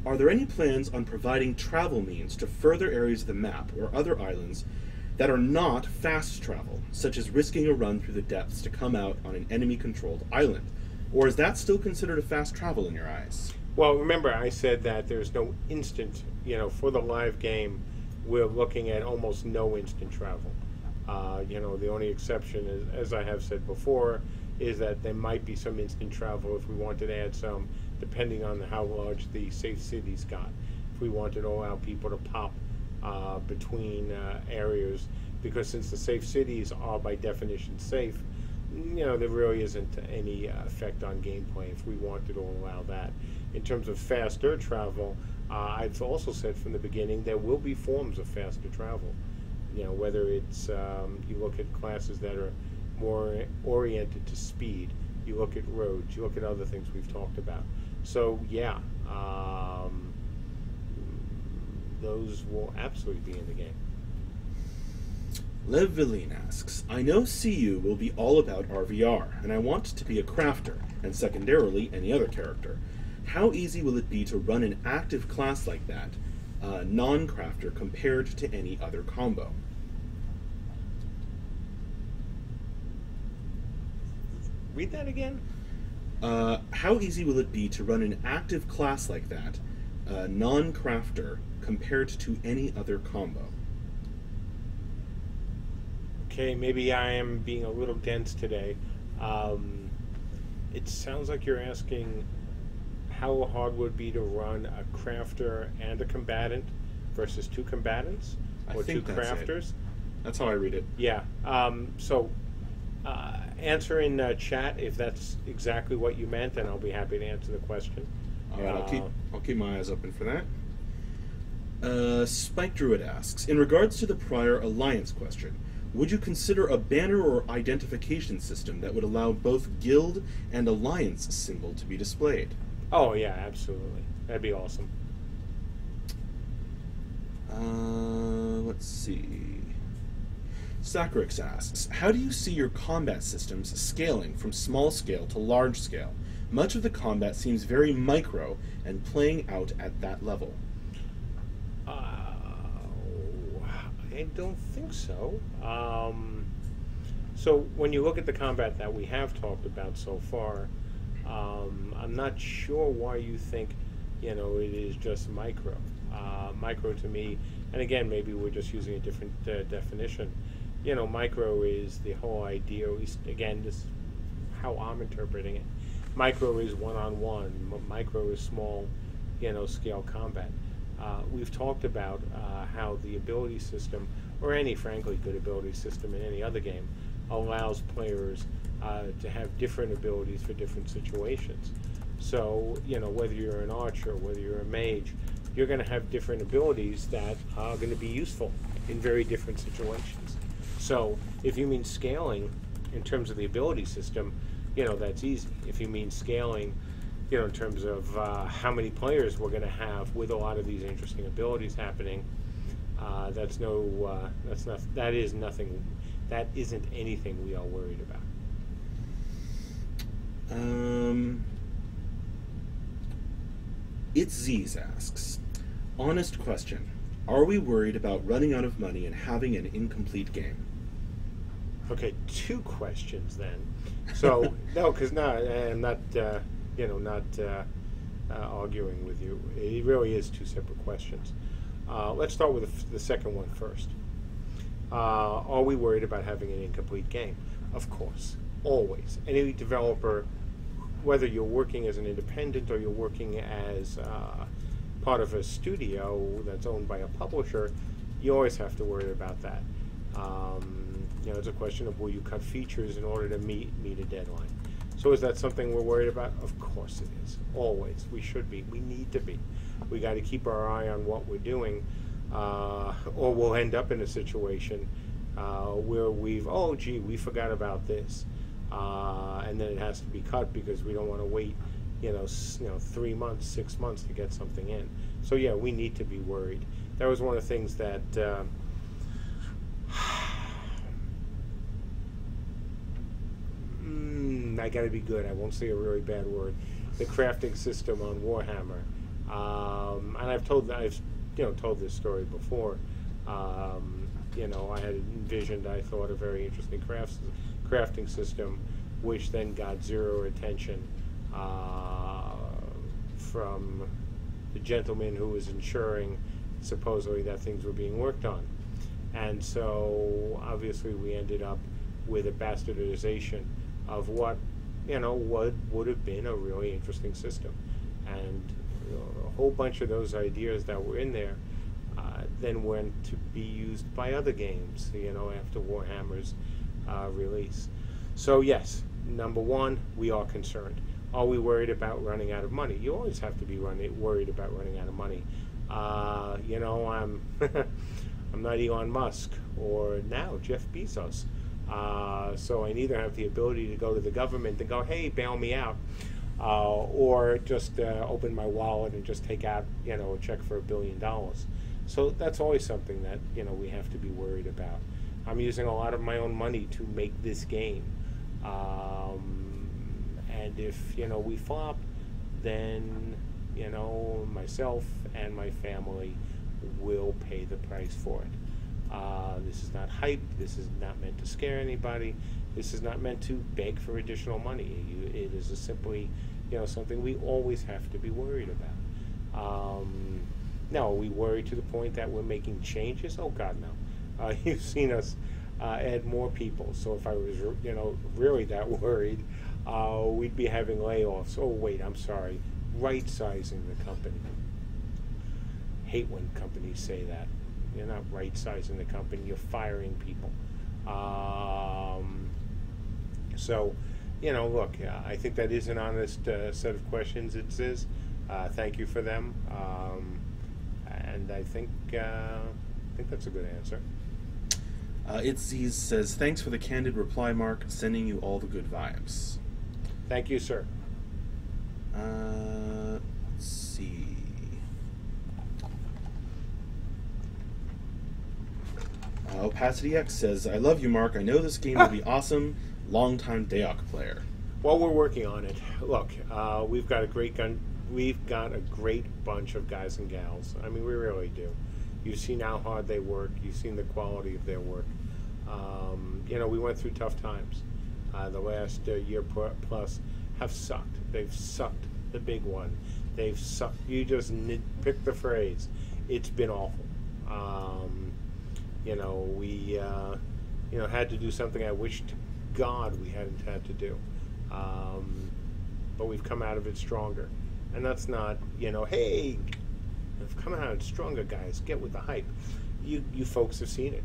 are there any plans on providing travel means to further areas of the map or other islands that are not fast travel, such as risking a run through the depths to come out on an enemy-controlled island? Or is that still considered a fast travel in your eyes? Well, remember I said that there's no instant, for the live game, we're looking at almost no instant travel. The only exception, is, as I have said before, is that there might be some instant travel if we wanted to add some, depending on how large the safe cities got. If we wanted to allow people to pop between areas, because since the safe cities are by definition safe, there really isn't any effect on gameplay if we wanted to allow that. In terms of faster travel, I've also said from the beginning there will be forms of faster travel. Whether it's you look at classes that are more oriented to speed, you look at roads, you look at other things we've talked about. So yeah, those will absolutely be in the game. Lev Villine asks, I know CU will be all about RVR, and I want to be a crafter, and secondarily any other character. How easy will it be to run an active class like that, non-crafter, compared to any other combo? Read that again? How easy will it be to run an active class like that, non-crafter, compared to any other combo? Okay, maybe I am being a little dense today. It sounds like you're asking how hard would it be to run a crafter and a combatant versus two combatants? Or two crafters? That's how I read it. Yeah. Answer in chat if that's exactly what you meant, and I'll be happy to answer the question. All right, I'll keep my eyes open for that. Spike Druid asks, in regards to the prior alliance question, would you consider a banner or identification system that would allow both guild and alliance symbol to be displayed? Oh yeah, absolutely. That'd be awesome. Let's see. Sakrix asks, how do you see your combat systems scaling from small scale to large scale? Much of the combat seems very micro and playing out at that level. I don't think so. So when you look at the combat that we have talked about so far, I'm not sure why you think, it is just micro. Micro to me, and again, maybe we're just using a different definition. Micro is the whole idea, at least, again, this is how I'm interpreting it. Micro is one-on-one. Micro is small, scale combat. We've talked about how the ability system, or any, frankly, good ability system in any other game, allows players to have different abilities for different situations. So, whether you're an archer, whether you're a mage, you're going to have different abilities that are going to be useful in very different situations. So, if you mean scaling in terms of the ability system, that's easy. If you mean scaling, in terms of how many players we're going to have with a lot of these interesting abilities happening, that isn't anything we are worried about. It's Z's asks, honest question, are we worried about running out of money and having an incomplete game? Okay, 2 questions then. So no, because I'm not arguing with you. It really is 2 separate questions. Let's start with the second one first. Are we worried about having an incomplete game? Of course, always. Any developer, whether you're working as an independent or you're working as part of a studio that's owned by a publisher, you always have to worry about that. It's a question of will you cut features in order to meet a deadline. So is that something we're worried about? Of course it is. Always. We should be. We need to be. We got to keep our eye on what we're doing, or we'll end up in a situation where we forgot about this, and then it has to be cut because we don't want to wait, 3 months, 6 months to get something in. So yeah, we need to be worried. That was one of the things that I got to be good. I won't say a really bad word. The crafting system on Warhammer, and I've told this story before. I had envisioned, I thought, a very interesting crafting system, which then got zero attention from the gentleman who was ensuring supposedly that things were being worked on. And so obviously we ended up with a bastardization of what would have been a really interesting system. And a whole bunch of those ideas that were in there then went to be used by other games, after Warhammer's release. So yes, number one, we are concerned. Are we worried about running out of money? You always have to be worried about running out of money. I'm I'm not Elon Musk or now Jeff Bezos. So I neither have the ability to go to the government and go, hey, bail me out, or just open my wallet and just take out, a check for $1 billion. So that's always something that, we have to be worried about. I'm using a lot of my own money to make this game. And if, we flop, then, myself and my family will pay the price for it. This is not hype. This is not meant to scare anybody. This is not meant to beg for additional money. It is simply, something we always have to be worried about. Now, are we worried to the point that we're making changes? Oh, God, no. You've seen us add more people. So if I was, really that worried, we'd be having layoffs. Oh, wait, I'm sorry. Right-sizing the company. Hate when companies say that. You're not right-sizing the company. You're firing people. So, look, I think that is an honest set of questions. It says, thank you for them, and I think that's a good answer. Itziz says, thanks for the candid reply, Mark. Sending you all the good vibes. Thank you, sir. Let's see. Opacity X says, I love you, Mark. I know this game will be awesome. Longtime Daok player. Well, we're working on it. Look, we've got a great bunch of guys and gals. I mean, we really do. You've seen how hard they work. You've seen the quality of their work. We went through tough times. The last year plus have sucked. They've sucked the big one. They've sucked. You just pick the phrase. It's been awful. We had to do something I wish to God we hadn't had to do. But we've come out of it stronger. And that's not, hey, we've come out of it stronger, guys. Get with the hype. You folks have seen it.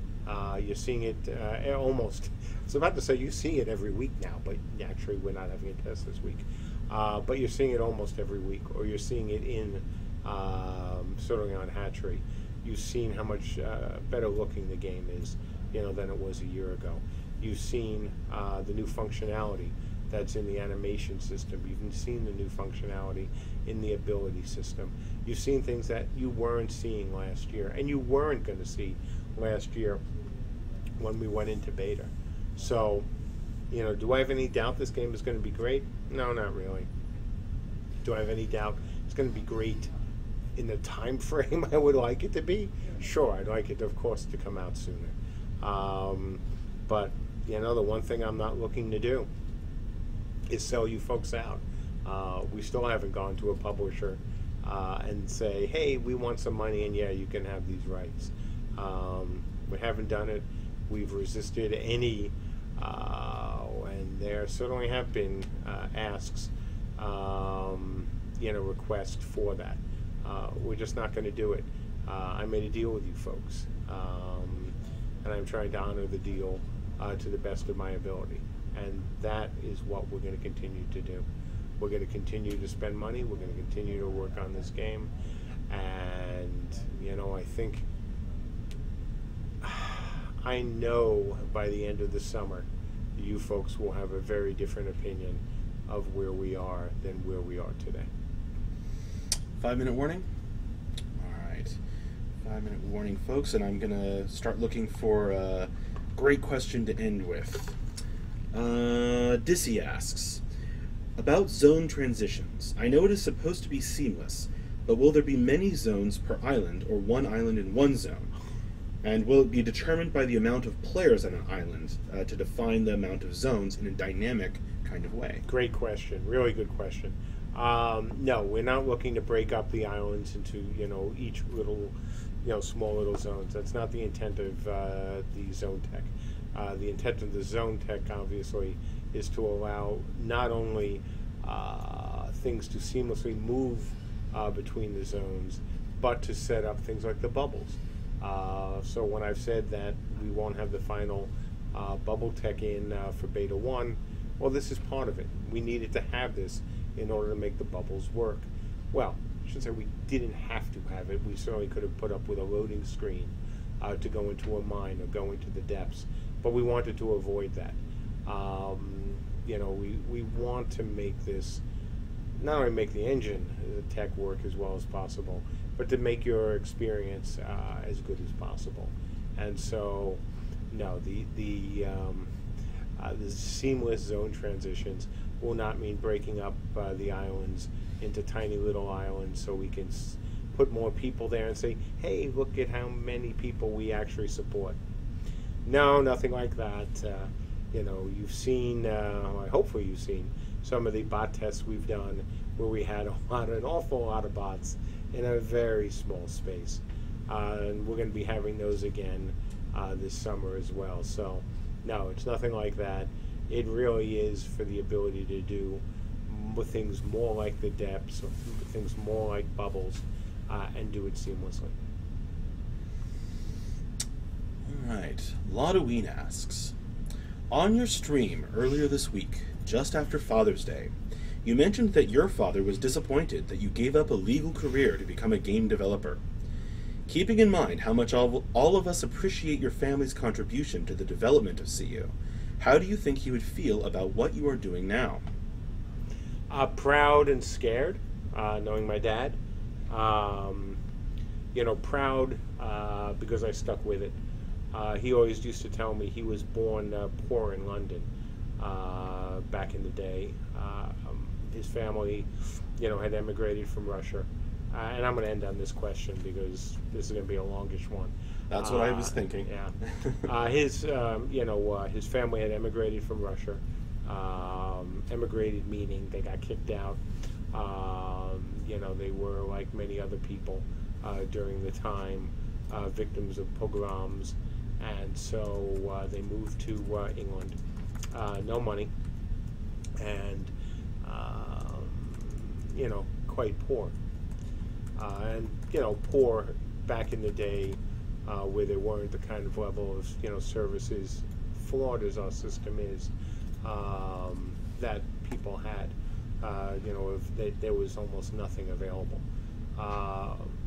You're seeing it almost. I was about to say you see it every week now, but actually we're not having a test this week. But you're seeing it almost every week, or you're seeing it in Sotomayor on Hatchery. You've seen how much better looking the game is, than it was a year ago. You've seen the new functionality that's in the animation system. You've seen the new functionality in the ability system. You've seen things that you weren't seeing last year, and you weren't going to see last year when we went into beta. So, do I have any doubt this game is going to be great? No, not really. Do I have any doubt it's going to be great in the time frame I would like it to be, sure, I'd like it, of course, to come out sooner. But, you know, the one thing I'm not looking to do is sell you folks out. We still haven't gone to a publisher and say, hey, we want some money, and yeah, you can have these rights. We haven't done it. We've resisted any, and there certainly have been asks, you know, requests for that. We're just not going to do it. I made a deal with you folks, and I'm trying to honor the deal to the best of my ability. And that is what we're going to continue to do. We're going to continue to spend money. We're going to continue to work on this game. And, you know, I know by the end of the summer, you folks will have a very different opinion of where we are than where we are today. 5-minute warning? All right. 5-minute warning, folks, and I'm going to start looking for a great question to end with. Dissy asks, about zone transitions. I know it is supposed to be seamless, but will there be many zones per island, or one island in one zone? And will it be determined by the amount of players on an island to define the amount of zones in a dynamic kind of way? Great question. Really good question. No, we're not looking to break up the islands into, you know, each little, you know, small little zones. That's not the intent of the zone tech. The intent of the zone tech, obviously, is to allow not only things to seamlessly move between the zones, but to set up things like the bubbles. So when I've said that we won't have the final bubble tech in for Beta 1, well, this is part of it. We needed to have this in order to make the bubbles work. Well, I should say we didn't have to have it. We certainly could have put up with a loading screen to go into a mine or go into the depths, but we wanted to avoid that. You know, we want to make this, not only make the engine, the tech work as well as possible, but to make your experience as good as possible. And so, no, the seamless zone transitions will not mean breaking up the islands into tiny little islands so we can put more people there and say, hey, look at how many people we actually support. No, nothing like that. You know, you've seen, hopefully you've seen some of the bot tests we've done where we had an awful lot of bots in a very small space. And we're going to be having those again this summer as well. So, no, it's nothing like that. It really is for the ability to do things more like the depths, or things more like bubbles, and do it seamlessly. All right. Lodoween asks, on your stream earlier this week, just after Father's Day, you mentioned that your father was disappointed that you gave up a legal career to become a game developer. Keeping in mind how much all of us appreciate your family's contribution to the development of CU, how do you think he would feel about what you are doing now? Proud and scared, knowing my dad. You know, proud because I stuck with it. He always used to tell me he was born poor in London back in the day. His family, you know, had emigrated from Russia. And I'm going to end on this question because this is going to be a longish one. That's what I was thinking. Yeah. You know, his family had emigrated from Russia. Emigrated meaning they got kicked out. You know, they were like many other people during the time, victims of pogroms. And so they moved to England. No money. And, you know, quite poor. And, you know, poor back in the day where there weren't the kind of level of, you know, services, flawed as our system is, that people had. You know, there was almost nothing available.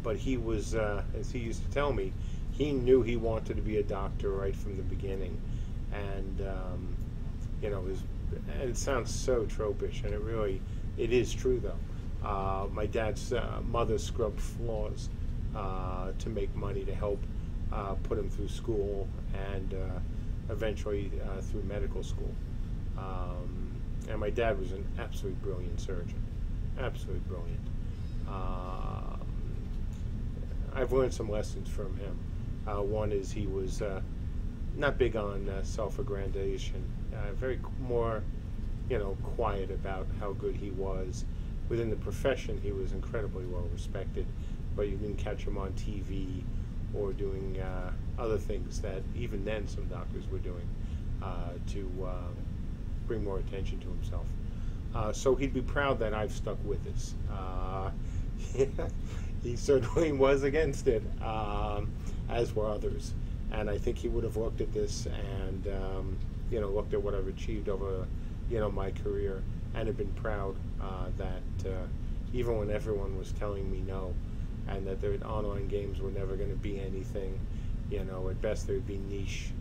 But he was, as he used to tell me, he knew he wanted to be a doctor right from the beginning. And, you know, and it sounds so tropish, and it is true, though. My dad's mother scrubbed floors to make money to help put him through school and eventually through medical school. And my dad was an absolutely brilliant surgeon. Absolutely brilliant. I've learned some lessons from him. One is he was not big on self-aggrandization, very more, quiet about how good he was. Within the profession, he was incredibly well respected, but you didn't catch him on TV or doing other things that even then some doctors were doing to bring more attention to himself. So he'd be proud that I've stuck with this. He certainly was against it, as were others. And I think he would have looked at this and, looked at what I've achieved over, my career, and have been proud that even when everyone was telling me no, and that their online games were never going to be anything, at best they would be niche,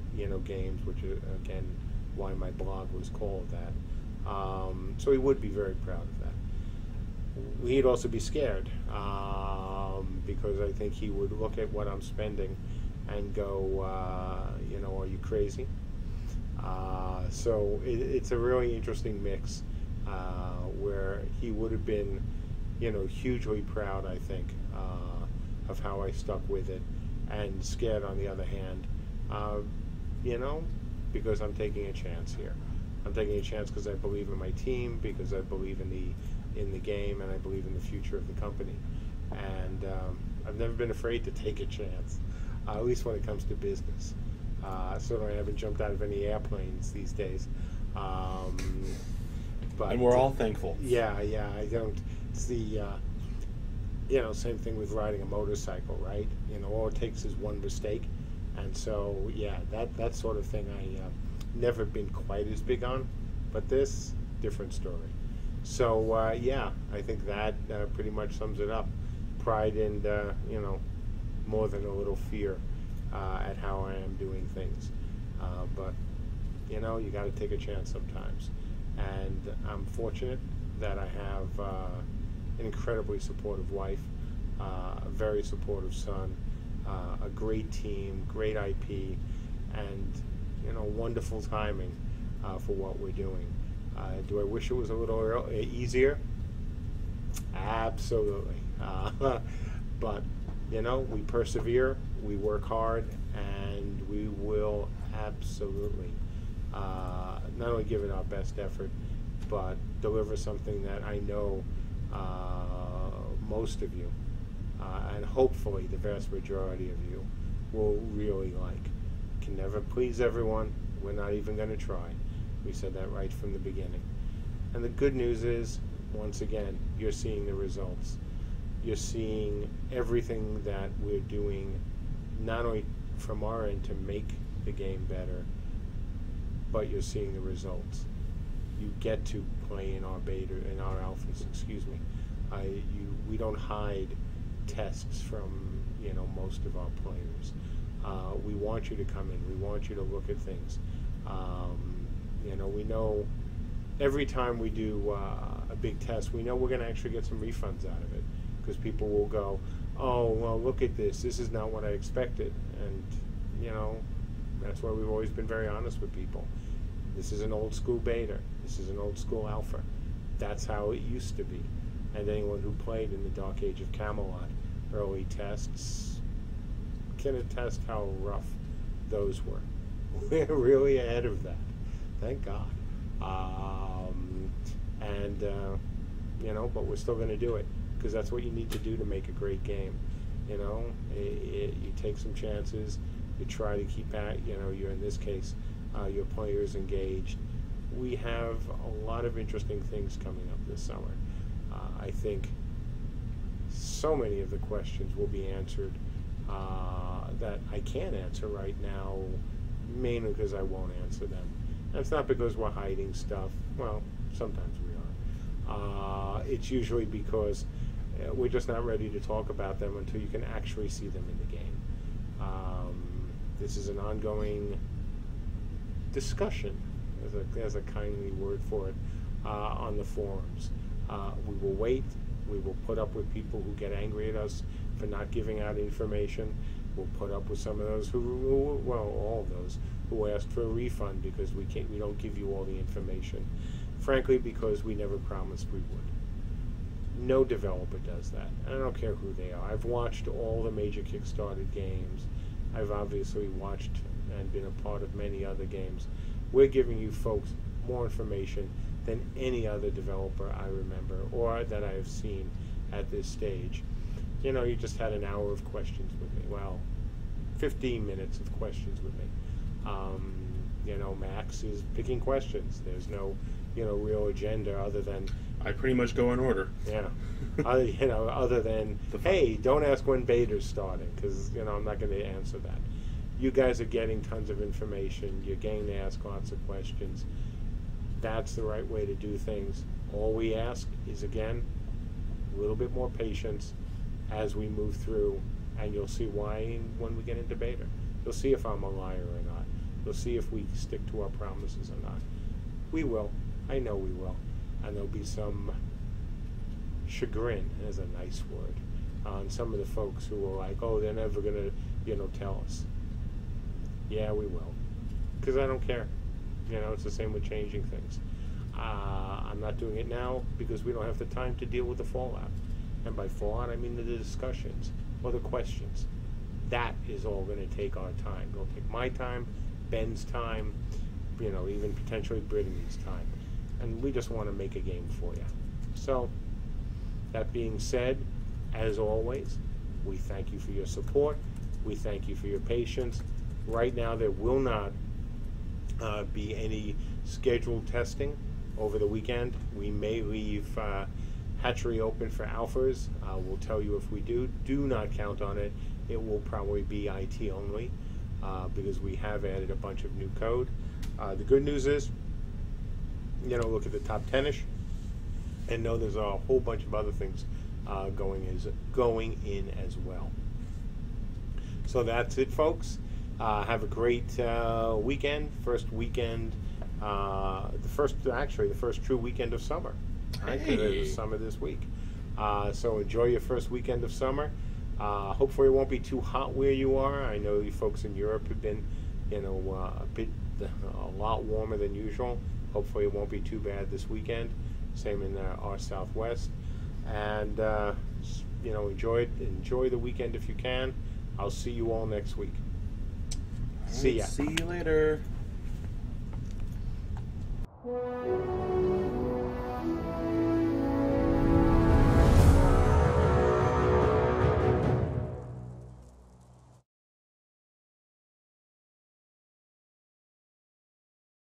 games, which is, again, why my blog was called that. So he would be very proud of that. He'd also be scared, because I think he would look at what I'm spending and go, are you crazy? So it's a really interesting mix where he would have been, hugely proud, I think, of how I stuck with it, and scared on the other hand, because I'm taking a chance here. I'm taking a chance because I believe in my team, because I believe in the game, and I believe in the future of the company. And I've never been afraid to take a chance, at least when it comes to business. Certainly I haven't jumped out of any airplanes these days. But, and we're all thankful. Yeah, I don't. It's the, same thing with riding a motorcycle, right? All it takes is one mistake. And so, yeah, that sort of thing I've never been quite as big on. But this, different story. So, I think that pretty much sums it up. Pride and, more than a little fear at how I am doing things. But, you got to take a chance sometimes. And I'm fortunate that I have an incredibly supportive wife, a very supportive son, a great team, great IP, and, wonderful timing for what we're doing. Do I wish it was a little easier? Absolutely. But, we persevere, we work hard, and we will absolutely not only give it our best effort, but deliver something that I know most of you, and hopefully the vast majority of you, will really like. Can never please everyone. We're not even going to try. We said that right from the beginning. And the good news is, once again, you're seeing the results. You're seeing everything that we're doing, not only from our end to make the game better, but you're seeing the results. You get to play in our beta, in our alphas, excuse me. We don't hide tests from, most of our players. We want you to come in. We want you to look at things. We know every time we do a big test, we know we're going to actually get some refunds out of it, because people will go, oh, well, look at this. This is not what I expected. And, that's why we've always been very honest with people. This is an old school beta. This is an old school alpha. That's how it used to be. And anyone who played in the Dark Age of Camelot early tests can attest how rough those were. We're really ahead of that. Thank God. But we're still going to do it, because that's what you need to do to make a great game. You take some chances. You try to keep you're in this case, your players engaged. We have a lot of interesting things coming up this summer. I think so many of the questions will be answered that I can't answer right now, mainly because I won't answer them. And it's not because we're hiding stuff. Well, sometimes we are. It's usually because we're just not ready to talk about them until you can actually see them in the game. This is an ongoing discussion, as a kindly word for it, on the forums. We will wait. We will put up with people who get angry at us for not giving out information. We'll put up with some of those all of those who asked for a refund because we don't give you all the information. Frankly, because we never promised we would. No developer does that. I don't care who they are. I've watched all the major Kickstarter games. I've obviously watched and been a part of many other games. We're giving you folks more information than any other developer I remember or that I have seen at this stage. You know, you just had an hour of questions with me. Well, 15 minutes of questions with me. You know, Max is picking questions. There's no, you know, real agenda other than... I pretty much go in order. Yeah. You know, other than, hey, don't ask when beta's starting, because, you know, I'm not going to answer that. You guys are getting tons of information. You're getting to ask lots of questions. That's the right way to do things. All we ask is, again, a little bit more patience as we move through, and you'll see why when we get into beta. You'll see if I'm a liar or not. You'll see if we stick to our promises or not. We will. I know we will. And there'll be some chagrin, is a nice word, on some of the folks who are like, oh, they're never going to, you know, tell us. Yeah, we will. Because I don't care. You know, it's the same with changing things. I'm not doing it now because we don't have the time to deal with the fallout. And by fallout, I mean the discussions or the questions. That is all going to take our time. It'll take my time, Ben's time, you know, even potentially Brittany's time. And we just want to make a game for you. So, that being said, as always, we thank you for your support. We thank you for your patience. Right now, there will not be any scheduled testing over the weekend. We may leave Hatchery open for alphas. We'll tell you if we do. Do not count on it. It will probably be IT only because we have added a bunch of new code. The good news is, you know, look at the top 10-ish and know there's a whole bunch of other things going in as well. So that's it, folks. Have a great weekend. First weekend, the first true weekend of summer. Right? Hey. There's summer this week. So enjoy your first weekend of summer. Hopefully it won't be too hot where you are. I know you folks in Europe have been, you know, a lot warmer than usual. Hopefully it won't be too bad this weekend. Same in our Southwest. And, you know, enjoy the weekend if you can. I'll see you all next week. See ya. See you later.